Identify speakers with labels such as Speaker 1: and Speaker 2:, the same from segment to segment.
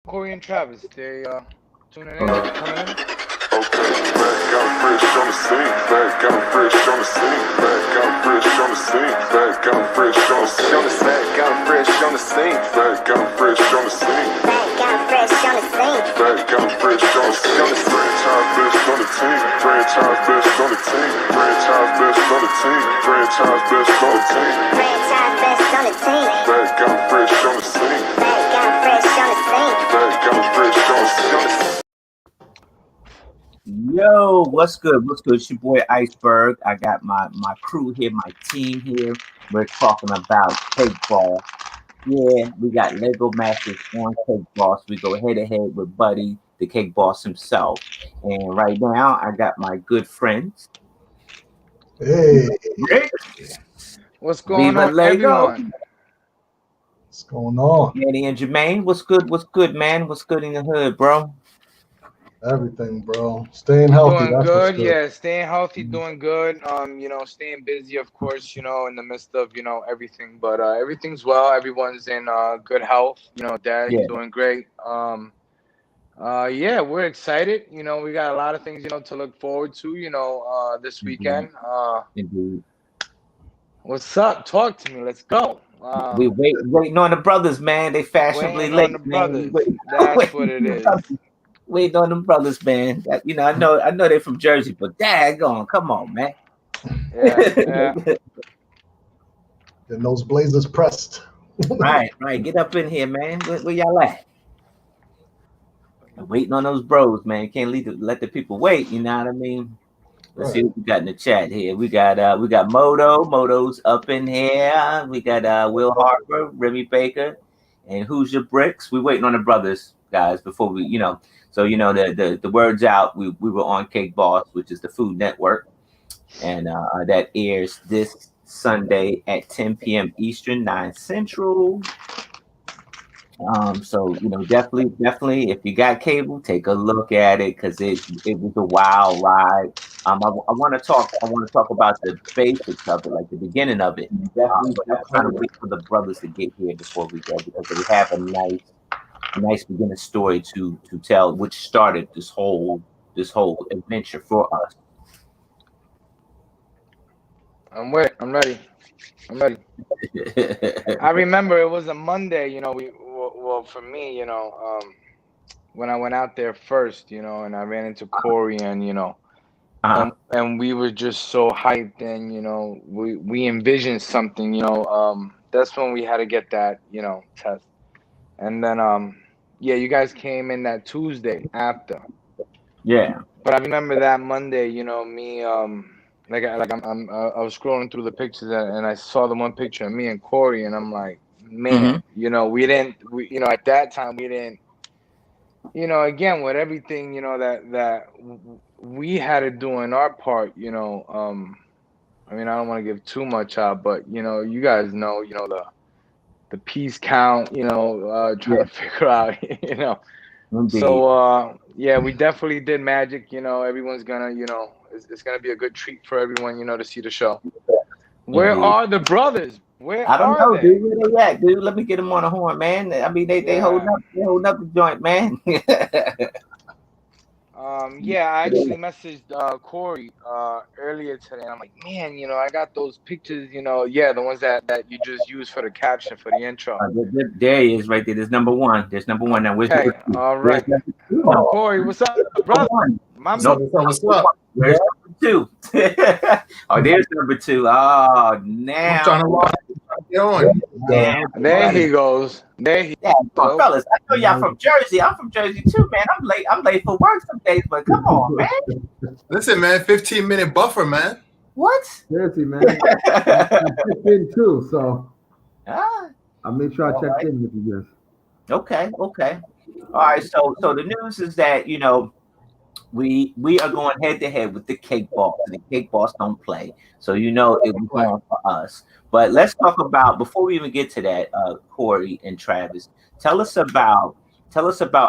Speaker 1: Corey and Travis, they tuning in, coming in.
Speaker 2: Okay, back got fresh on the scene, back got fresh on the scene, back got fresh on the scene, back got fresh on the scene, back got fresh on the scene, back got fresh on the scene, back got fresh on the scene, back got fresh on the scene, franchise best on the team, franchise best on the team, franchise best on the team, franchise best on the team, franchise best on the team, back got fresh on the scene, back got fresh on the scene, back got fresh on the scene.
Speaker 3: Yo, what's good? What's good? It's your boy Iceberg. I got my crew here, my team here. We're talking about Cake Boss. Yeah, we got Lego Masters on Cake Boss. We go head to head with Buddy, the Cake Boss himself. And right now, I got my good friends.
Speaker 4: Hey,
Speaker 3: Rick.
Speaker 1: What's going
Speaker 3: Viva
Speaker 1: on,
Speaker 3: Lego.
Speaker 1: everyone?
Speaker 4: what's going on?
Speaker 3: Mannie and Jermaine. What's good? What's good, man? What's good in the hood, bro?
Speaker 4: Everything, bro. Staying healthy.
Speaker 1: Doing
Speaker 4: That's
Speaker 1: good,
Speaker 4: what's good.
Speaker 1: yeah. Staying healthy, doing good. Staying busy, of course. In the midst of everything, but everything's well. Everyone's in good health. Dad's
Speaker 3: Yeah.
Speaker 1: doing great. Yeah, we're excited. We got a lot of things to look forward to. This weekend.
Speaker 3: Indeed.
Speaker 1: What's up? Talk to me. Let's go.
Speaker 3: We waiting on the brothers, man. They fashionably
Speaker 1: Waiting
Speaker 3: late,
Speaker 1: on the
Speaker 3: man.
Speaker 1: brothers.
Speaker 3: Waiting
Speaker 1: That's what it is.
Speaker 3: Waiting on them brothers, man. I know they're from Jersey, but daggone, come on, man.
Speaker 1: Yeah.
Speaker 4: And those blazers pressed.
Speaker 3: Right. Get up in here, man. Where y'all at? Waiting on those bros, man. Can't let the people wait. You know what I mean? Let's see what we got in the chat here. We got Moto. Moto's up in here. We got Will Harper, Remy Baker, and Who's Your Bricks. We waiting on the brothers, guys, before we, So the word's out. We were on Cake Boss, which is the Food Network, and that airs this Sunday at 10 p.m. Eastern, 9 Central. So definitely, if you got cable, take a look at it because it was a wild ride. I want to talk about the basics of it, like the beginning of it. Definitely trying to wait for the brothers to get here before we go because they have a nice beginning story to tell, which started this whole adventure for us.
Speaker 1: I'm ready. I remember it was a Monday. For me, when I went out there first, and I ran into Corey, and and we were just so hyped, and we envisioned something. That's when we had to get that test, and then you guys came in that Tuesday after.
Speaker 3: Yeah.
Speaker 1: But I remember that Monday, me I was scrolling through the pictures and I saw the one picture of me and Corey, and I'm like, man, at that time we didn't, again with everything, that we had to do in our part, I don't want to give too much out, but you guys know, the piece count, trying to figure out,
Speaker 3: Indeed.
Speaker 1: So we definitely did magic. Everyone's gonna, it's gonna be a good treat for everyone, to see the show. Where are the brothers?
Speaker 3: I don't know, dude. Where they at, dude? Let me get them on the horn, man. I mean, they holding up the joint, man.
Speaker 1: I actually messaged Corey earlier today. And I'm like, man, I got those pictures, the ones that you just used for the caption for the intro.
Speaker 3: There he is, right there. There's number one. Now,
Speaker 1: okay, all right. Corey, what's up, brother?
Speaker 3: What's up? Where's number two? Oh, there's number two. Oh, now.
Speaker 5: I'm trying to watch.
Speaker 1: There he goes.
Speaker 3: Fellas, I know y'all from Jersey. I'm from Jersey too, man. I'm late for work some days, but come on, man.
Speaker 5: Listen, man, 15-minute buffer, man.
Speaker 3: What?
Speaker 6: Jersey, man. I checked in too, so I'll make sure I check in with you guys.
Speaker 3: Okay. All right. So the news is that we are going head to head with the Cake Boss, and the Cake Boss don't play. So it was on for us. But let's talk about, before we even get to that, Corey and Travis, tell us about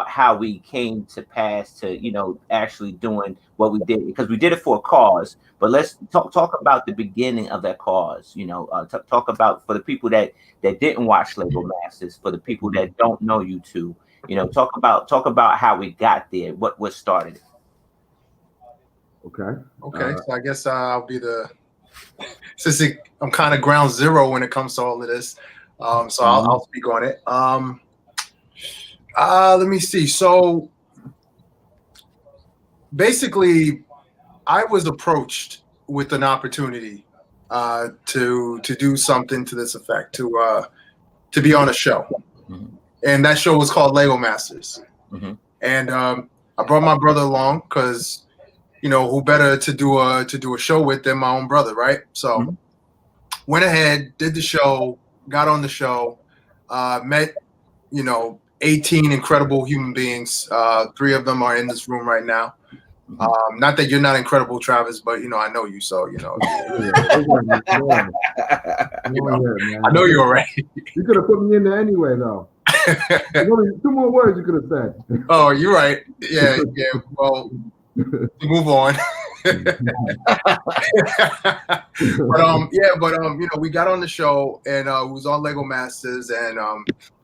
Speaker 3: how we came to pass to actually doing what we did, because we did it for a cause. But let's talk about the beginning of that cause. Talk about, for the people that didn't watch Lego Masters, for the people that don't know you two, Talk about how we got there. What started it?
Speaker 6: Okay.
Speaker 5: So I guess I'll be I'm kind of ground zero when it comes to all of this. So I'll speak on it. Let me see. So basically, I was approached with an opportunity to do something to this effect, to be on a show, and that show was called Lego Masters. And I brought my brother along because, who better to do a show with than my own brother, right? So went ahead, did the show, got on the show, met 18 incredible human beings. 3 of them are in this room right now. Not that you're not incredible, Travis, but I know you, so
Speaker 6: I
Speaker 5: know you're right.
Speaker 6: You could have put me in there anyway, though. There's only 2 more words you could have said.
Speaker 5: Oh, you're right. Yeah. Well, move on. But we got on the show, and it was on Lego Masters, and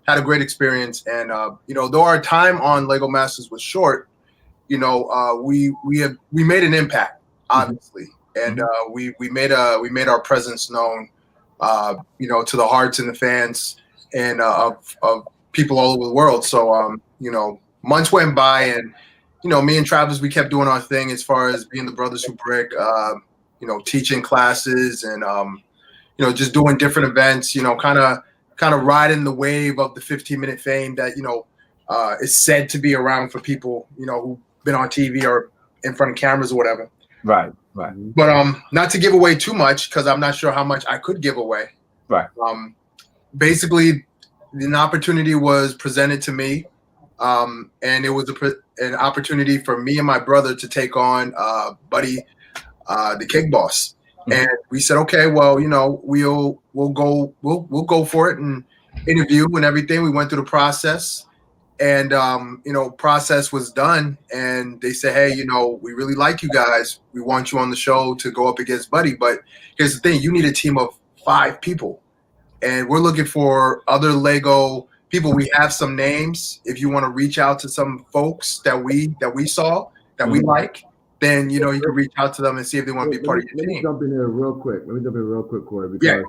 Speaker 5: had a great experience. And though our time on Lego Masters was short, we made an impact, obviously, and we made our presence known, to the hearts and the fans and of people all over the world. So months went by, and me and Travis, we kept doing our thing as far as being the Brothers Who Brick, teaching classes and just doing different events, kind of riding the wave of the 15-minute fame that is said to be around for people who've been on TV or in front of cameras or whatever.
Speaker 3: Right.
Speaker 5: But not to give away too much, because I'm not sure how much I could give away.
Speaker 3: Right.
Speaker 5: Basically, an opportunity was presented to me, and it was an opportunity for me and my brother to take on Buddy, the Cake Boss. And we said, okay, well, we'll go for it and interview and everything. We went through the process, and process was done, and they said, hey, we really like you guys. We want you on the show to go up against Buddy, but here's the thing: you need a team of 5 people, and we're looking for other Lego people. We have some names. If you want to reach out to some folks that we saw that we like, then you can reach out to them and see if they want to be part of your team.
Speaker 6: Let me jump in here real quick, Corey. Because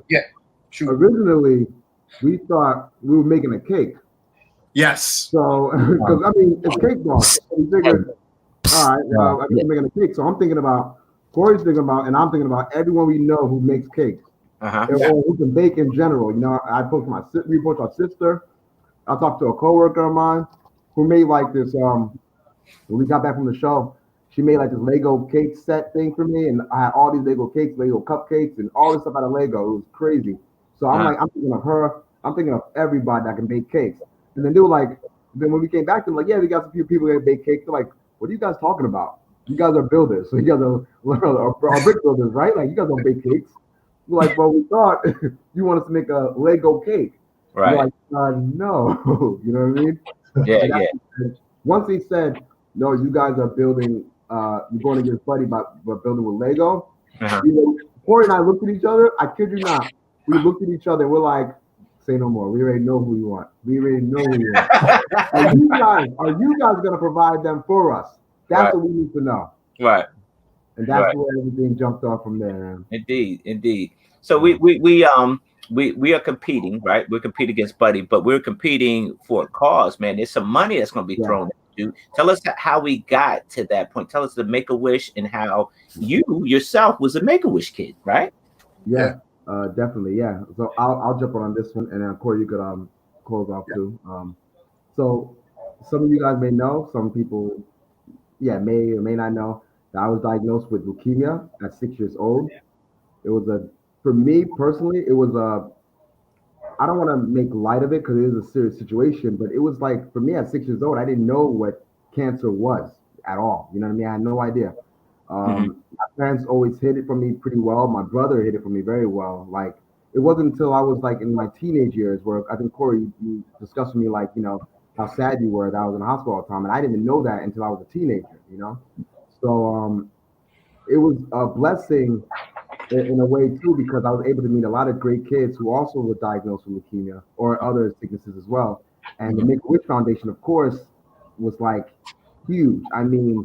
Speaker 5: Shoot.
Speaker 6: Originally, we thought we were making a cake.
Speaker 5: Yes.
Speaker 6: So, because it's Cake Boss. So we figured, all right, well, I'm making a cake. So I'm thinking about, Corey's thinking about, and I'm thinking about everyone we know who makes cakes. Or who can bake in general. We approached our sister. I talked to a coworker of mine who made like this. When we got back from the show, she made like this Lego cake set thing for me, and I had all these Lego cakes, Lego cupcakes, and all this stuff out of Lego. It was crazy. So I'm thinking of her. I'm thinking of everybody that can bake cakes. And then they were like, then when we came back, they're like, yeah, we got a few people that bake cakes. They're like, what are you guys talking about? You guys are builders, so you guys are brick builders, right? Like, you guys don't bake cakes. We're like, well, we thought you want us to make a Lego cake.
Speaker 3: Right.
Speaker 6: We're like, no. You know what I mean?
Speaker 3: Yeah.
Speaker 6: Once he said, no, you guys are building, you're going against Buddy, but building with Lego. Corey and I looked at each other. I kid you not. We looked at each other and we're like, say no more. We already know who you want. Are you guys going to provide them for us? That's what we need to know.
Speaker 3: Right.
Speaker 6: And that's where everything jumped off from there, man.
Speaker 3: Indeed. So we are competing, right? We're competing against Buddy, but we're competing for a cause, man. There's some money that's going to be thrown at you. Tell us how we got to that point. Tell us the Make-A-Wish and how you yourself was a Make-A-Wish kid, right?
Speaker 6: Yeah. Definitely, yeah. So I'll jump on this one, and then Corey, you could close off too. So some of you guys may know, some people, may or may not know that I was diagnosed with leukemia at 6 years old. It was for me personally, it was I don't want to make light of it because it is a serious situation, but it was like, for me at 6 years old, I didn't know what cancer was at all. You know what I mean? I had no idea. My parents always hid it from me pretty well. My brother hid it from me very well. Like, it wasn't until I was like in my teenage years where I think, Corey, you discussed with me, like, how sad you were that I was in the hospital all the time. And I didn't even know that until I was a teenager, So it was a blessing in a way too, because I was able to meet a lot of great kids who also were diagnosed with leukemia or other sicknesses as well. And the Make-A-Wish Foundation, of course, was like huge. I mean,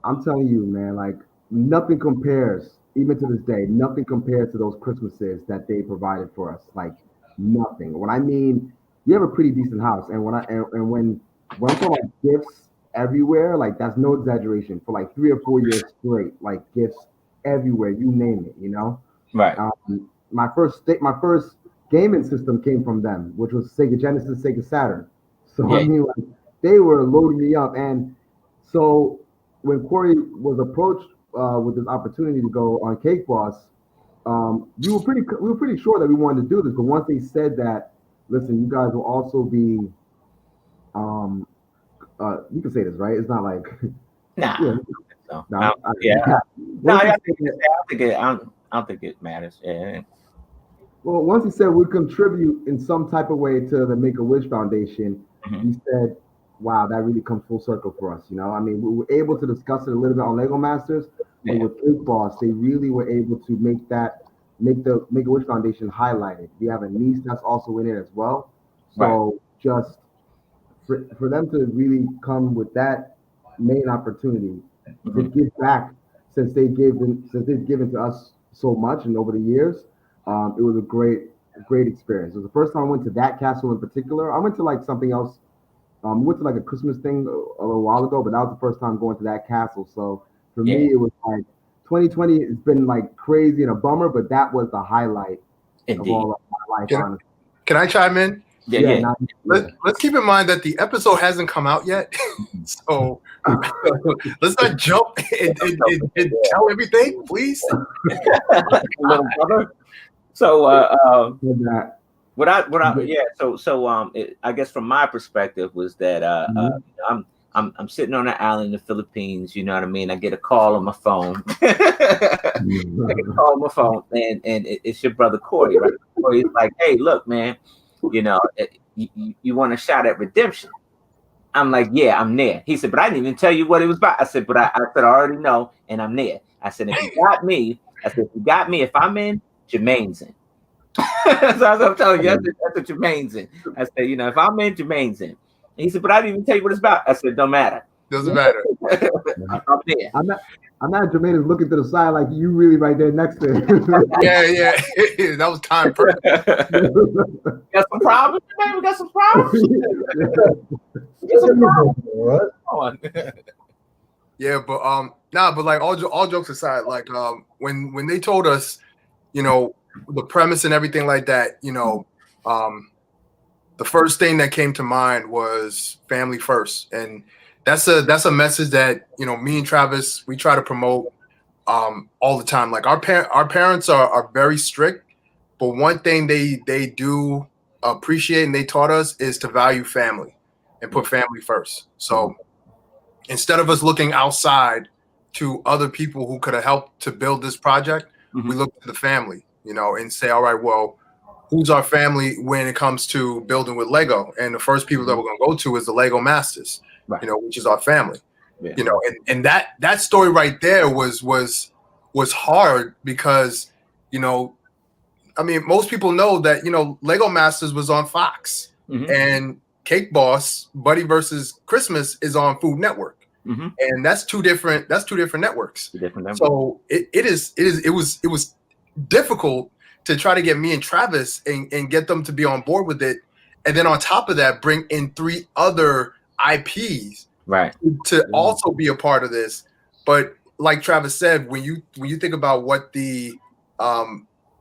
Speaker 6: I'm telling you, man, like nothing compares, even to this day, nothing compares to those Christmases that they provided for us. Like nothing. When I mean, we have a pretty decent house, and when I'm talking about gifts everywhere, like that's no exaggeration. For like 3 or 4 years straight, like gifts everywhere, you name it, you know.
Speaker 3: Right.
Speaker 6: My first gaming system came from them, which was Sega Genesis, Sega Saturn. So I
Speaker 3: Yeah.
Speaker 6: mean, like they were loading me up, and so when Corey was approached with this opportunity to go on Cake Boss, we were pretty sure that we wanted to do this. But once they said that, listen, you guys will also be, you can say this, right? It's not like,
Speaker 3: Nah.
Speaker 6: yeah,
Speaker 3: So,
Speaker 6: no,
Speaker 3: yeah. No,
Speaker 6: Once
Speaker 3: I
Speaker 6: he said that-
Speaker 3: don't think it matters. Yeah.
Speaker 6: well, once he said we'd contribute in some type of way to the Make-A-Wish Foundation,
Speaker 3: Mhm.
Speaker 6: we said, wow, that really comes full circle for us. You know, I mean, we were able to discuss it a little bit on Lego Masters, but
Speaker 3: Yeah.
Speaker 6: with Cake Boss, they really were able to make the Make-A-Wish Foundation highlighted. We have a niece that's also in it as well. So just for them to really come with that main opportunity to
Speaker 3: Mhm.
Speaker 6: give back, since they've given to us so much and over the years, it was a great experience. It was the first time I went to that castle in particular. I went to like something else. We went to like a Christmas thing a little while ago, but that was the first time going to that castle. So for me, it was like 2020. It's been like crazy and a bummer, but that was the highlight of
Speaker 3: Indeed.
Speaker 6: all of my life. Honestly,
Speaker 5: Can I chime in?
Speaker 3: Yeah.
Speaker 6: now-
Speaker 5: Let's keep in mind that the episode hasn't come out yet, so let's not jump and tell everything, please.
Speaker 3: Little brother. So
Speaker 6: With that.
Speaker 3: I guess from my perspective was that I'm sitting on an island in the Philippines, you know what I mean? I get a call on my phone. I get a call on my phone, and it's your brother Corey, right? Corey's like, hey, look, man, you know, you want a shot at redemption? I'm like, yeah, I'm there. He said, but I didn't even tell you what it was about. I said, but I already know, and I'm there. I said, if you got me, if I'm in, Jermaine's in. So I'm telling you, that's what Jermaine's in. I said, you know, if I'm in, Jermaine's in. And he said, but I didn't even tell you what it's about. I said, don't matter.
Speaker 5: Doesn't matter.
Speaker 3: I'm there.
Speaker 6: I'm not Jermaine is looking to the side like you really right there next to him.
Speaker 5: Yeah. That was time perfect.
Speaker 3: Got some problems, man? We got some problems. Get some problems.
Speaker 4: What?
Speaker 3: Come on.
Speaker 5: Yeah, but like all jokes aside, like when they told us, you know, the premise and everything like that, you know, the first thing that came to mind was family first, and that's a message that, you know, me and Travis, we try to promote all the time. Like our parents are very strict, but one thing they do appreciate and they taught us is to value family and put family first. So instead of us looking outside to other people who could have helped to build this project, we look to the family, you know, and say, all right, well, who's our family when it comes to building with Lego? And the first people that we're going to go to is the Lego Masters, you know, which is our family, you know, and that story right there was hard because, you know, I mean, most people know that, you know, Lego Masters was on Fox and Cake Boss, Buddy versus Christmas is on Food Network. And that's two different networks. So it was difficult to try to get me and Travis and get them to be on board with it. And then on top of that, bring in 3 other IPs to also be a part of this. But like Travis said, when you think about what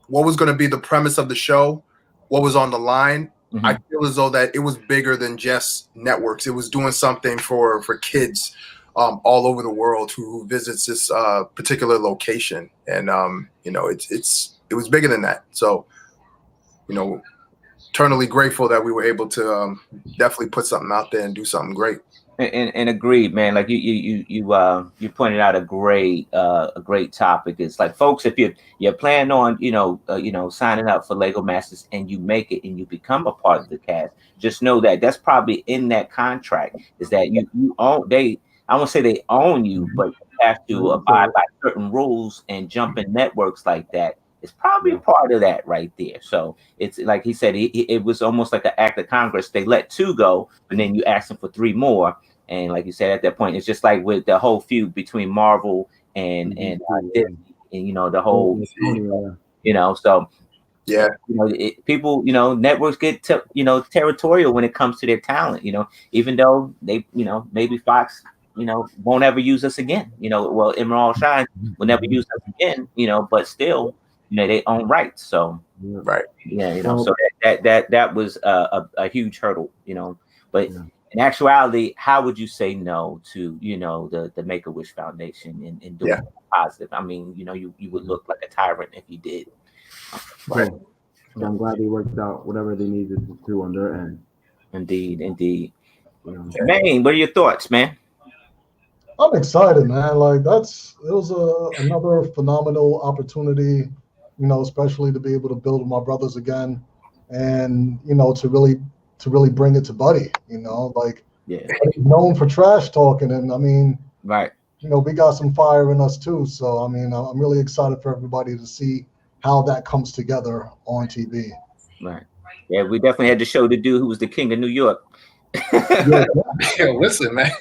Speaker 5: was going to be the premise of the show, what was on the line, I feel as though that it was bigger than just networks. It was doing something for kids all over the world who visits this particular location, and you know, it was bigger than that. So, you know, eternally grateful that we were able to definitely put something out there and do something great.
Speaker 3: And agreed, man. Like you pointed out a great topic. It's like, folks, if you're planning on signing up for Lego Masters and you make it and you become a part of the cast, just know that that's probably in that contract, is that you own I won't say they own you, but you have to abide by certain rules, and jump in networks like that It's probably a part of that right there. So it's like he said, it was almost like an act of Congress. They let 2 go, but then you ask them for 3 more. And like you said, at that point, it's just like with the whole feud between Marvel and Disney, and the whole, so
Speaker 5: yeah,
Speaker 3: people, networks get territorial when it comes to their talent. Even though they, maybe Fox, won't ever use us again. Well, Emerald Shine will never use us again. But still, they own rights. So
Speaker 5: right,
Speaker 3: so that was a huge hurdle. But in actuality, how would you say no to the Make-A-Wish Foundation and doing positive? I mean, you would look like a tyrant if you did.
Speaker 5: Right.
Speaker 6: So I'm glad they worked out whatever they needed to do on their end.
Speaker 3: Indeed. Jermaine, what are your thoughts, man?
Speaker 4: I'm excited, man. Like it was another phenomenal opportunity, especially to be able to build with my brothers again, and to really bring it to Buddy. He's known for trash talking, and I mean,
Speaker 3: right.
Speaker 4: We got some fire in us too. So I mean, I'm really excited for everybody to see how that comes together on TV.
Speaker 3: Right. Yeah, we definitely had to show the dude who was the king of New York.
Speaker 5: Listen, man.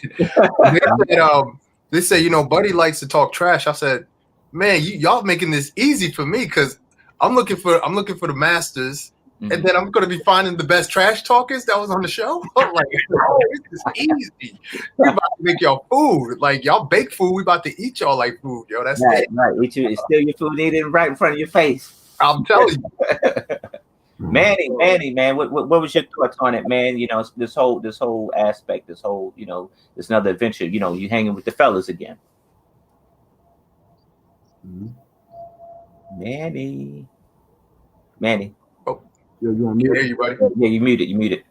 Speaker 5: They said, Buddy likes to talk trash. I said, man, y'all making this easy for me because I'm looking for the masters, and then I'm going to be finding the best trash talkers that was on the show. I'm like, this is easy. We about to make y'all food. Like y'all bake food, we about to eat y'all like food, yo. That's
Speaker 3: right.
Speaker 5: it.
Speaker 3: Right. Steal your food, eat it right in front of your face.
Speaker 5: I'm telling you.
Speaker 3: Mannie, man, what was your thoughts on it, man? This whole aspect, this whole, this another adventure. You hanging with the fellas again. Mannie.
Speaker 5: Oh,
Speaker 6: you on mute?
Speaker 5: Yeah, you buddy.
Speaker 3: Yeah, you muted. You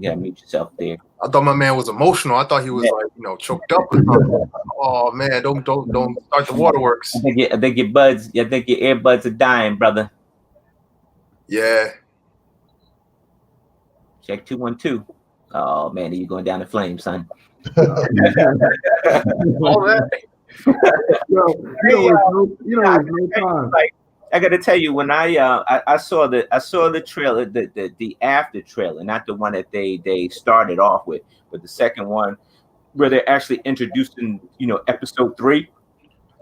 Speaker 3: gotta mute yourself there.
Speaker 5: I thought my man was emotional. I thought he was choked up or something. Oh man, don't start the waterworks.
Speaker 3: I think your earbuds are dying, brother.
Speaker 5: Yeah.
Speaker 3: Check 212. Oh man, you going down the flame, son.
Speaker 5: All that.
Speaker 3: Like, I got to tell you, when I saw the trailer, the after trailer, not the one that they started off with, but the second one where they're actually introducing episode 3.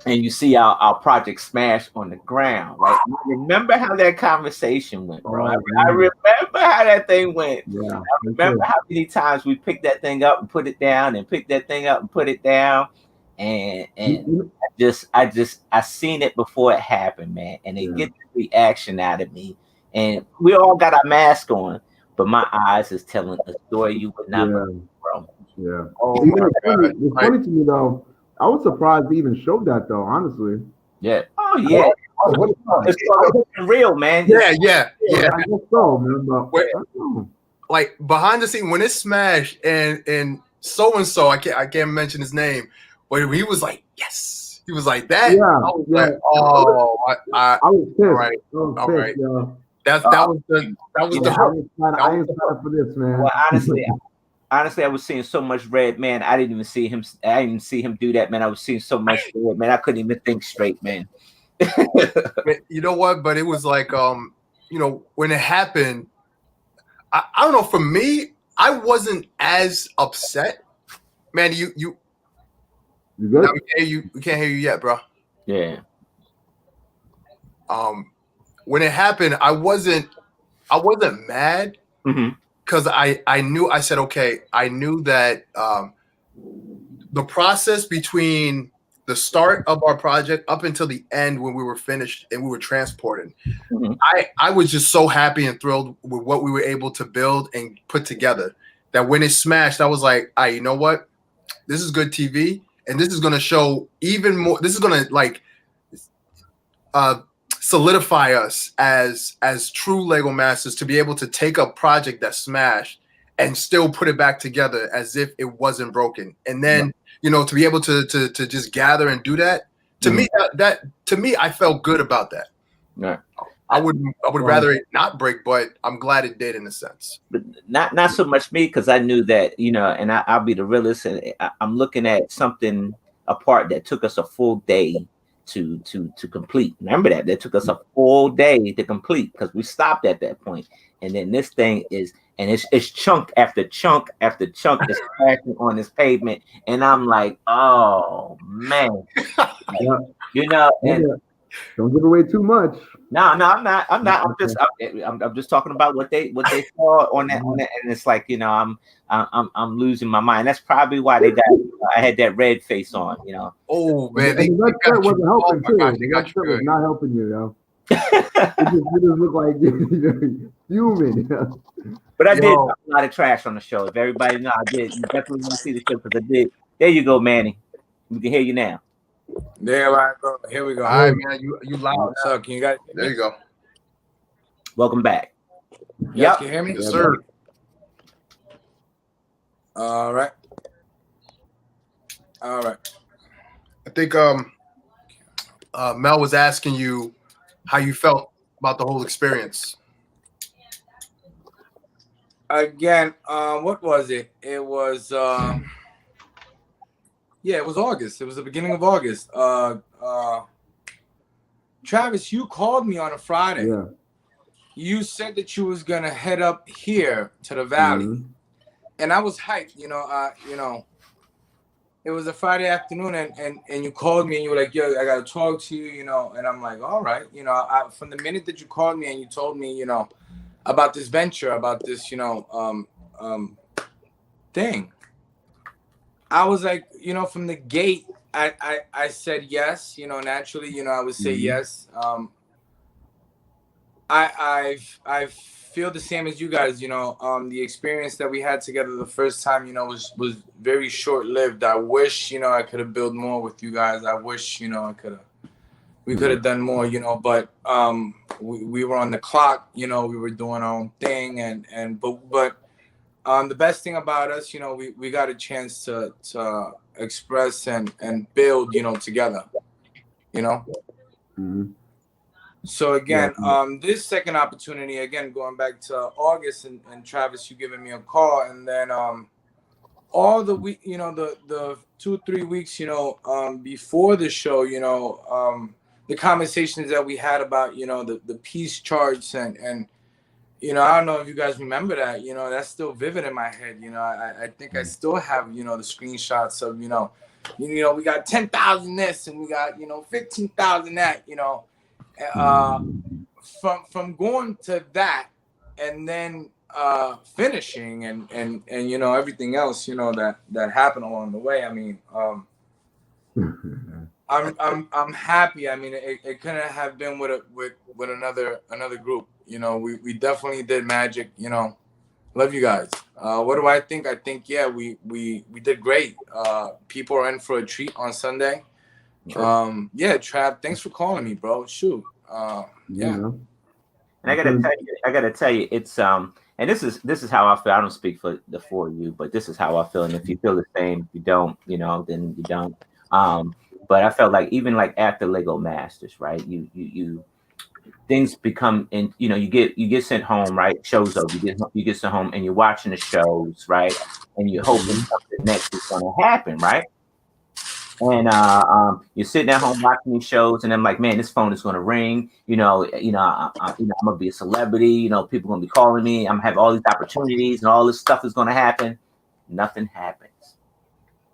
Speaker 3: And you see our Project Smash on the ground, right? I remember how that conversation went, bro. I remember how that thing went.
Speaker 6: Yeah,
Speaker 3: I remember how many times we picked that thing up and put it down, and picked that thing up and put it down, and I seen it before it happened, man. And they get the reaction out of me, and we all got our mask on, but my eyes is telling a story you would not believe, bro.
Speaker 6: Yeah.
Speaker 5: Oh,
Speaker 6: it's funny to me though. I was surprised they even showed that though, honestly.
Speaker 3: Yeah. Oh yeah. It's real, man.
Speaker 5: Yeah.
Speaker 6: I guess so, man. But
Speaker 5: like behind the scene when it smashed and so I can't mention his name, but he was like, yes. He was like that.
Speaker 6: Yeah.
Speaker 5: I was like, oh,
Speaker 6: I was pissed.
Speaker 5: All right. That was the hurt.
Speaker 6: I ain't excited for this, man.
Speaker 3: Well, honestly, I was seeing so much red, man. I didn't even see him. I didn't even see him do that, man. I was seeing so much red, man. I couldn't even think straight, man.
Speaker 5: You know what? But it was like, when it happened, I don't know. For me, I wasn't as upset. Man, you
Speaker 6: good?
Speaker 5: We can't hear you yet, bro.
Speaker 3: Yeah.
Speaker 5: When it happened, I wasn't mad. Because I knew, I said, okay, I knew that the process between the start of our project up until the end when we were finished and we were transported, I was just so happy and thrilled with what we were able to build and put together that when it smashed, I was like, you know what? This is good TV, and this is going to show even more. This is going to solidify us as true Lego masters to be able to take a project that smashed and still put it back together as if it wasn't broken, and then to be able to just gather and do that, to me I felt good about that.
Speaker 3: Yeah.
Speaker 5: I would rather it not break, but I'm glad it did in a sense.
Speaker 3: But not so much me, because I knew that, and I'll be the realist, and I'm looking at something, a part that took us a full day to complete. Remember that took us a full day to complete because we stopped at that point. And then this thing is, and it's chunk after chunk after chunk is crashing on this pavement, and I'm like, oh man,
Speaker 6: Yeah.
Speaker 3: you know, and
Speaker 6: Don't give away too much.
Speaker 3: no, I'm not. I'm just talking about what they saw on that, and it's like, you know, I'm losing my mind. That's probably why I had that red face on, you know.
Speaker 5: Oh man,
Speaker 6: And the red shirt wasn't helping too.
Speaker 5: God,
Speaker 6: The red shirt was not helping you, yo. You just look like human. You know?
Speaker 3: But I did a lot of trash on the show. If everybody know, I did. You definitely want to see the show because I did. There you go, Manny. We can hear you now.
Speaker 1: There I go. Here we go.
Speaker 5: All right, man. You loud.
Speaker 1: So can you guys?
Speaker 5: There you go.
Speaker 3: Welcome back.
Speaker 1: Yep. Can you hear me?
Speaker 5: Yes, sir.
Speaker 1: All right.
Speaker 5: I think Mel was asking you how you felt about the whole experience.
Speaker 1: Again, what was it? It was it was August. It was the beginning of August. Travis, you called me on a Friday.
Speaker 6: Yeah.
Speaker 1: You said that you was gonna head up here to the valley, and I was hyped. You know, it was a Friday afternoon, and you called me and you were like, "Yo, I gotta talk to you," you know, and I'm like, "All right," you know. From the minute that you called me and you told me, you know, about this venture, about this, you know, thing, I was like, you know, from the gate, I said yes, you know, naturally, you know, I would say yes. I feel the same as you guys, you know. The experience that we had together the first time, you know, was very short lived. I wish, you know, I could have built more with you guys. I wish, you know, we could have done more, you know, but we were on the clock, you know, we were doing our own thing, but the best thing about us, you know, we got a chance to express and build, you know, together, you know. So again, this second opportunity, again, going back to August and Travis, you giving me a call, and then all the week, you know, the 2-3 weeks, you know, before the show, you know, the conversations that we had about, you know, the peace charts and you know, I don't know if you guys remember that, you know, that's still vivid in my head. You know, I think I still have, you know, the screenshots of, you know, we got 10,000 this and we got, you know, 15,000 that, you know. From going to that and then finishing and you know, everything else, you know, that happened along the way. I mean, I'm happy. I mean, it couldn't have been with another group. You know, we definitely did magic. You know, love you guys. What do I think? I think we did great. People are in for a treat on Sunday. Sure. Trav, thanks for calling me, bro. Shoot.
Speaker 3: And I gotta tell you, it's and this is how I feel. I don't speak for the four of you, but this is how I feel. And if you feel the same, if you don't, you know, then you don't. But I felt like even like after Lego Masters, right? You things become, and you know, you get sent home, right? Shows up, you get sent home, and you're watching the shows, right? And you're hoping something next is going to happen, right? And you're sitting at home watching these shows, and I'm like, man, this phone is going to ring. I'm gonna be a celebrity. You know, people are gonna be calling me. I'm gonna have all these opportunities, and all this stuff is going to happen. Nothing happens.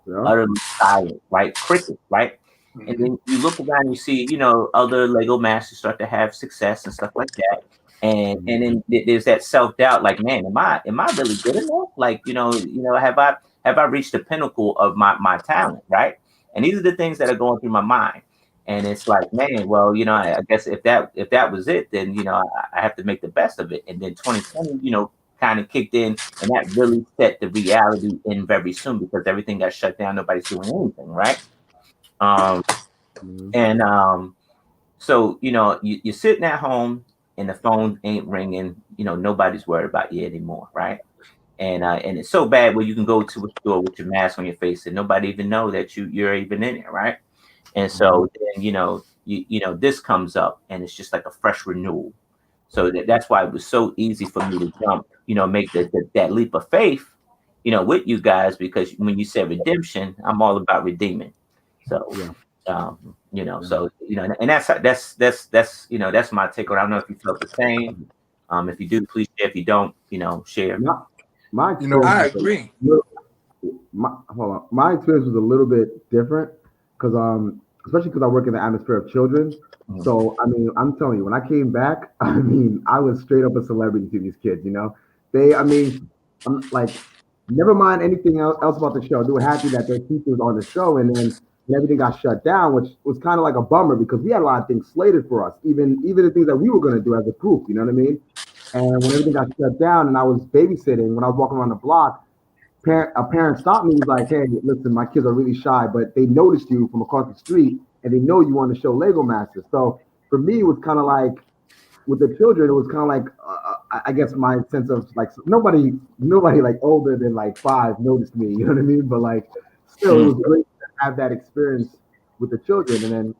Speaker 3: Yeah. Utterly silent, right? Cricket, right? And then you look around and you see, you know, other Lego masters start to have success and stuff like that. And then there's that self-doubt, like, man, am I really good enough? Like, you know, have I reached the pinnacle of my talent, right? And these are the things that are going through my mind. And it's like, man, well, you know, I guess if that was it, then, you know, I have to make the best of it. And then 2020, you know, kind of kicked in, and that really set the reality in very soon because everything got shut down. Nobody's doing anything, right? So, you know, you're sitting at home and the phone ain't ringing, you know, nobody's worried about you anymore, right? And it's so bad where you can go to a store with your mask on your face and nobody even know that you're even in it, right? And so then, you know, this comes up and it's just like a fresh renewal. So that's why it was so easy for me to jump, you know, make that leap of faith, you know, with you guys, because when you said redemption, I'm all about redeeming. So, You know, so and that's that's my take on it. I don't know if you felt the same. If you do, please share. If you don't, share.
Speaker 6: My
Speaker 1: I
Speaker 6: experience
Speaker 1: agree.
Speaker 6: my experience was a little bit different because especially because I work in the atmosphere of children. So I mean, I'm telling you, when I came back, I mean, I was straight up a celebrity to these kids. I mean, I'm like, never mind anything else about the show. They were happy that their teacher was on the show, and then when everything got shut down, which was kind of like a bummer because we had a lot of things slated for us, even the things that we were going to do as a group. You know what I mean? And when everything got shut down, and I was babysitting, when I was walking around the block, a parent stopped me. He was like, "Hey, listen, my kids are really shy, but they noticed you from across the street, and they know you want to show Lego Masters." So for me, it was kind of like with the children, it was kind of like I guess my sense of like nobody like older than like 5 noticed me. You know what I mean? But like still, it was great to have that experience with the children, and then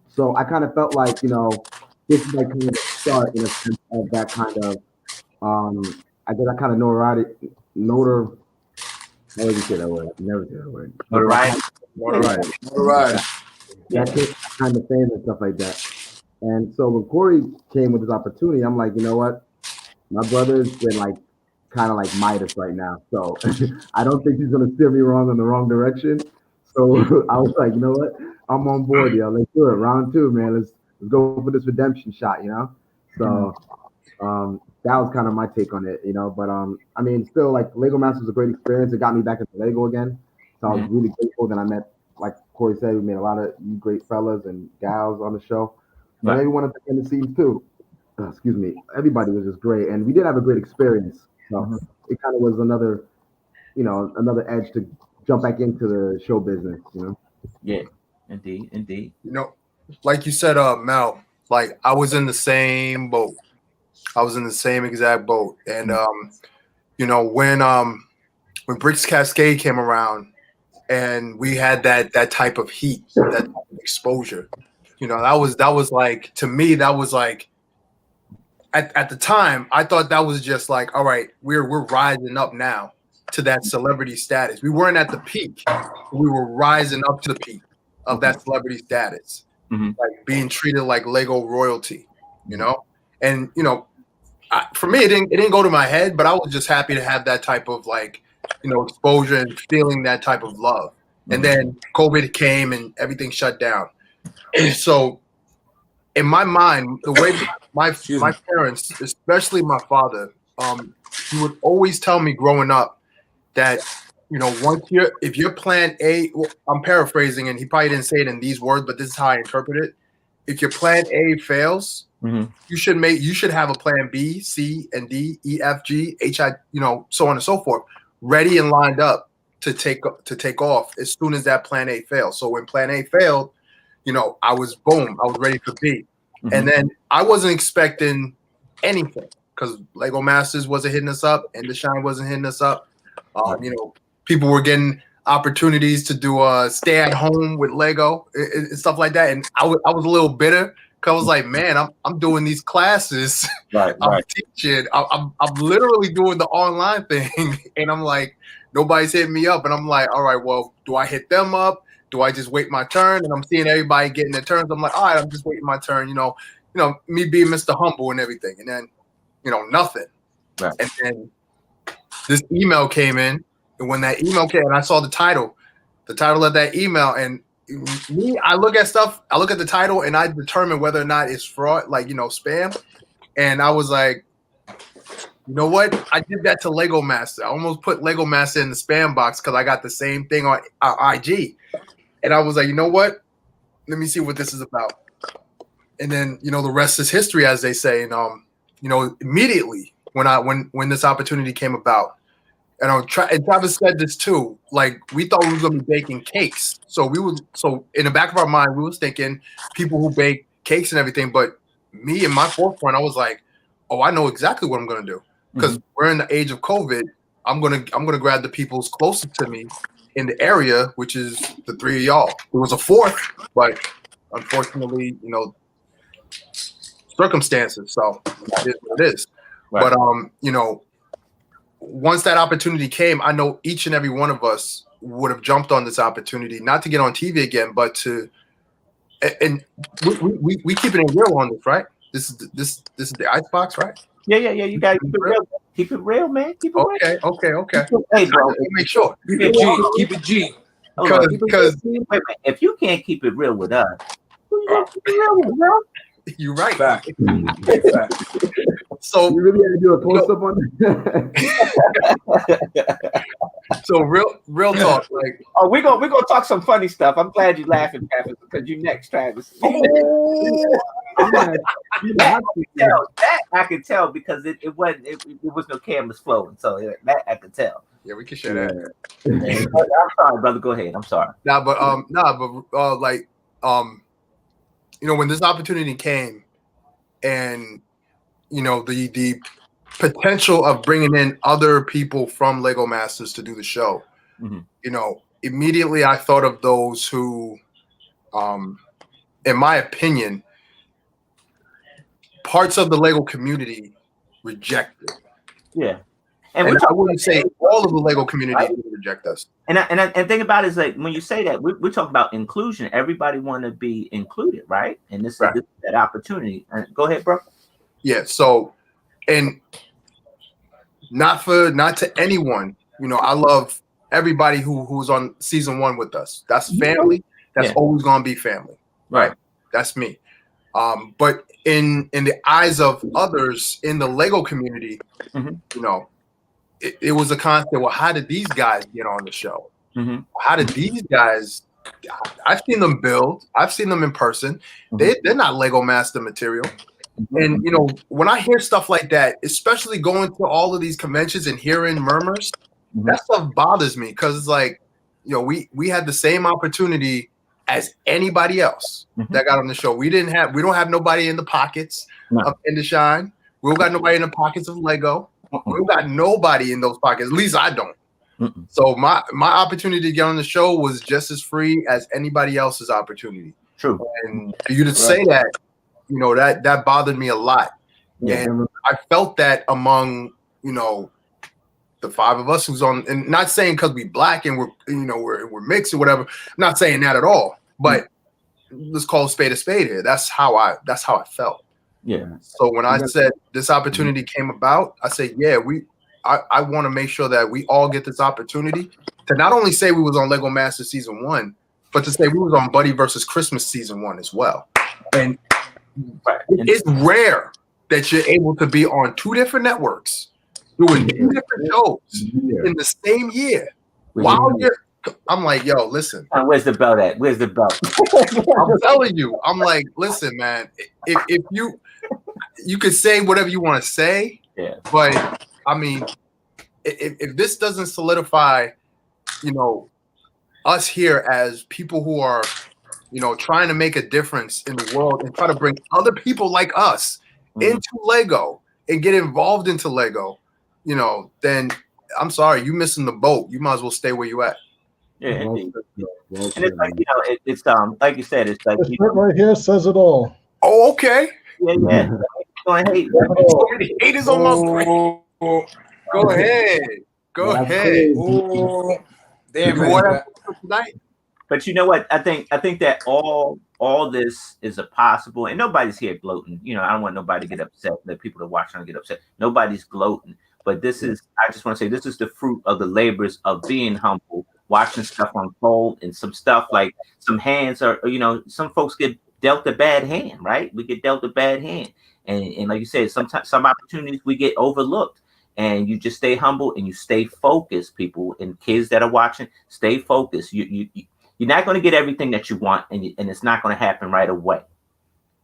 Speaker 6: so I kind of felt like this is like kind of the start in a sense of that kind of I guess that kind of notoriety. How would you say that word? I never say that word. But
Speaker 3: Notoriety.
Speaker 1: Right.
Speaker 6: that kind of fame and stuff like that. And so when Corey came with this opportunity, I'm like, you know what? My brother's been like kind of like Midas right now. So I don't think he's gonna steer me wrong in the wrong direction. So I was like, you know what? I'm on board, yo. Let's do it. Round 2, man. Let's go for this redemption shot, So that was kind of my take on it, But I mean, still, like Lego Masters was a great experience. It got me back into Lego again. So I was really grateful that I met, like Corey said, we made a lot of great fellas and gals on the show. And everyone behind the scenes too. Excuse me. Everybody was just great, and we did have a great experience. So it kind of was another edge to jump back into the show business.
Speaker 3: Yeah, indeed.
Speaker 5: Like you said, Mel, like I was in the same boat. I was in the same exact boat. And when Bricks Cascade came around and we had that type of heat, that type of exposure, that was like, to me, that was like at the time, I thought that was just like, all right, we're rising up now to that celebrity status. We weren't at the peak. We were rising up to the peak of that celebrity status. Like being treated like Lego royalty, And for me, it didn't go to my head, but I was just happy to have that type of like, exposure and feeling that type of love. And then COVID came and everything shut down. And so, in my mind, the way my parents, especially my father, he would always tell me growing up that if your plan A, well, I'm paraphrasing, and he probably didn't say it in these words, but this is how I interpret it. If your plan A fails, you should have a plan B, C, and D, E, F, G, H, I, so on and so forth, ready and lined up to take off as soon as that plan A fails. So when plan A failed, I was ready for B. And then I wasn't expecting anything because Lego Masters wasn't hitting us up and the Shine wasn't hitting us up. People were getting opportunities to do stay at home with Lego and stuff like that. And I was a little bitter because I was like, man, I'm doing these classes. I'm teaching. I'm literally doing the online thing. And I'm like, nobody's hitting me up. And I'm like, all right, well, do I hit them up? Do I just wait my turn? And I'm seeing everybody getting their turns. I'm like, all right, I'm just waiting my turn. Me being Mr. Humble and everything. And then, nothing.
Speaker 3: Right.
Speaker 5: And then this email came in. And when that email came, and I saw the title of that email, and me, I look at the title, and I determine whether or not it's fraud, like, spam. And I was like, you know what? I did that to Lego Master. I almost put Lego Master in the spam box because I got the same thing on IG. And I was like, you know what? Let me see what this is about. And then, the rest is history, as they say. And immediately when this opportunity came about, and Travis said this too, like we thought we were gonna be baking cakes. So in the back of our mind, we was thinking people who bake cakes and everything. But me and my forefront, I was like, oh, I know exactly what I'm gonna do. Because we're in the age of COVID. I'm gonna grab the people's closest to me in the area, which is the 3 of y'all. There was a 4th, but unfortunately, circumstances. So it is what it is. Right. But once that opportunity came, I know each and every one of us would have jumped on this opportunity, not to get on TV again, but to And we keeping it real on this, right? This is the icebox, right?
Speaker 3: Yeah. You gotta keep it real. Keep it real, man. Keep it real.
Speaker 5: Okay.
Speaker 3: Hey, bro.
Speaker 5: Make sure.
Speaker 1: Keep it G. Keep it G.
Speaker 5: Because
Speaker 3: wait a minute. If you can't keep it real with us, who you gonna keep it real with, bro?
Speaker 5: you're right.
Speaker 1: Fact.
Speaker 5: So
Speaker 6: You really had to do a close up on that.
Speaker 5: So real talk, like
Speaker 3: we're gonna talk some funny stuff. I'm glad you're laughing, Travis, because you next, Travis. I can tell because it was no cameras flowing, so that I could tell.
Speaker 5: Yeah, we can share that.
Speaker 3: I'm sorry, brother. Go ahead. I'm sorry.
Speaker 5: When this opportunity came, and the potential of bringing in other people from Lego Masters to do the show, immediately I thought of those who, in my opinion, parts of the Lego community rejected.
Speaker 3: Yeah.
Speaker 5: And I wouldn't say all of the Lego community reject us.
Speaker 3: And think about it is like when you say that we talk about inclusion, everybody want to be included, right? And this is that opportunity. Go ahead, bro.
Speaker 5: Yeah. So, and not to anyone, I love everybody who's on season 1 with us. That's family. That's always gonna be family, right? That's me. But in the eyes of others in the Lego community, it was a constant. Well, how did these guys get on the show? How did these guys? I've seen them build. I've seen them in person. They're not Lego Master material. And when I hear stuff like that, especially going to all of these conventions and hearing murmurs, that stuff bothers me because it's like, we had the same opportunity as anybody else that got on the show. We don't have nobody in the pockets of Shine. We don't got nobody in the pockets of Lego. We don't got nobody in those pockets. At least I don't. So my opportunity to get on the show was just as free as anybody else's opportunity.
Speaker 3: True.
Speaker 5: And for you to say that, that bothered me a lot. Yeah. And I felt that among, the 5 of us who's on, and not saying because we black and we're mixed or whatever. I'm not saying that at all. But let's call a spade here. That's how I felt.
Speaker 3: Yeah.
Speaker 5: So when I said this opportunity came about, I said, I want to make sure that we all get this opportunity to not only say we was on Lego Master season 1, but to say we was on Buddy versus Christmas season 1 as well. And it's rare that you're able to be on 2 different networks doing 2 different shows in the same year. I'm like, yo, listen.
Speaker 3: Where's the belt at? Where's the belt?
Speaker 5: I'm telling you. I'm like, listen, man. If you could say whatever you want to say, but I mean, if this doesn't solidify, us here as people who are, trying to make a difference in the world and try to bring other people like us into Lego and get involved into Lego, then I'm sorry, you missing the boat. You might as well stay where you at.
Speaker 3: Yeah, and it's like it's like you said, it's like
Speaker 4: right here says it all.
Speaker 5: Oh, okay.
Speaker 3: Yeah. Go ahead.
Speaker 5: Haters on my brain. Go ahead. Go ahead.
Speaker 1: Oh, damn
Speaker 5: tonight.
Speaker 3: But you know what? I think that all this is a possible, and nobody's here gloating. I don't want nobody to get upset. That people that watch don't get upset. Nobody's gloating. But this is, I just want to say, this is the fruit of the labors of being humble, watching stuff unfold, and some stuff like some hands are, some folks get dealt a bad hand, right? We get dealt a bad hand, and like you said, sometimes some opportunities we get overlooked. And you just stay humble and you stay focused, people, and kids that are watching, stay focused. You're not going to get everything that you want, and it's not going to happen right away.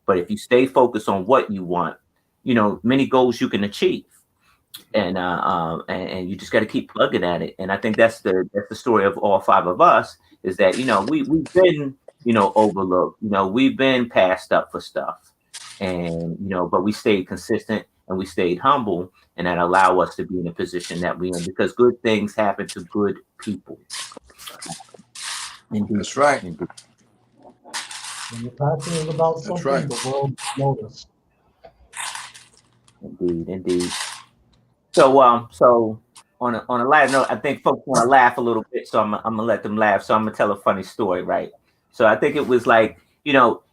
Speaker 3: But if you stay focused on what you want, many goals you can achieve, and you just got to keep plugging at it. And I think that's the story of all 5 of us is that we've been overlooked, we've been passed up for stuff, and but we stayed consistent and we stayed humble. And that allow us to be in a position that we're in because good things happen to good people.
Speaker 1: Indeed. That's right.
Speaker 4: When you're passionate about something, the world notice.
Speaker 3: Indeed. So on a light note, I think folks want to laugh a little bit, so I'm gonna let them laugh. So I'm gonna tell a funny story, right? So I think it was like,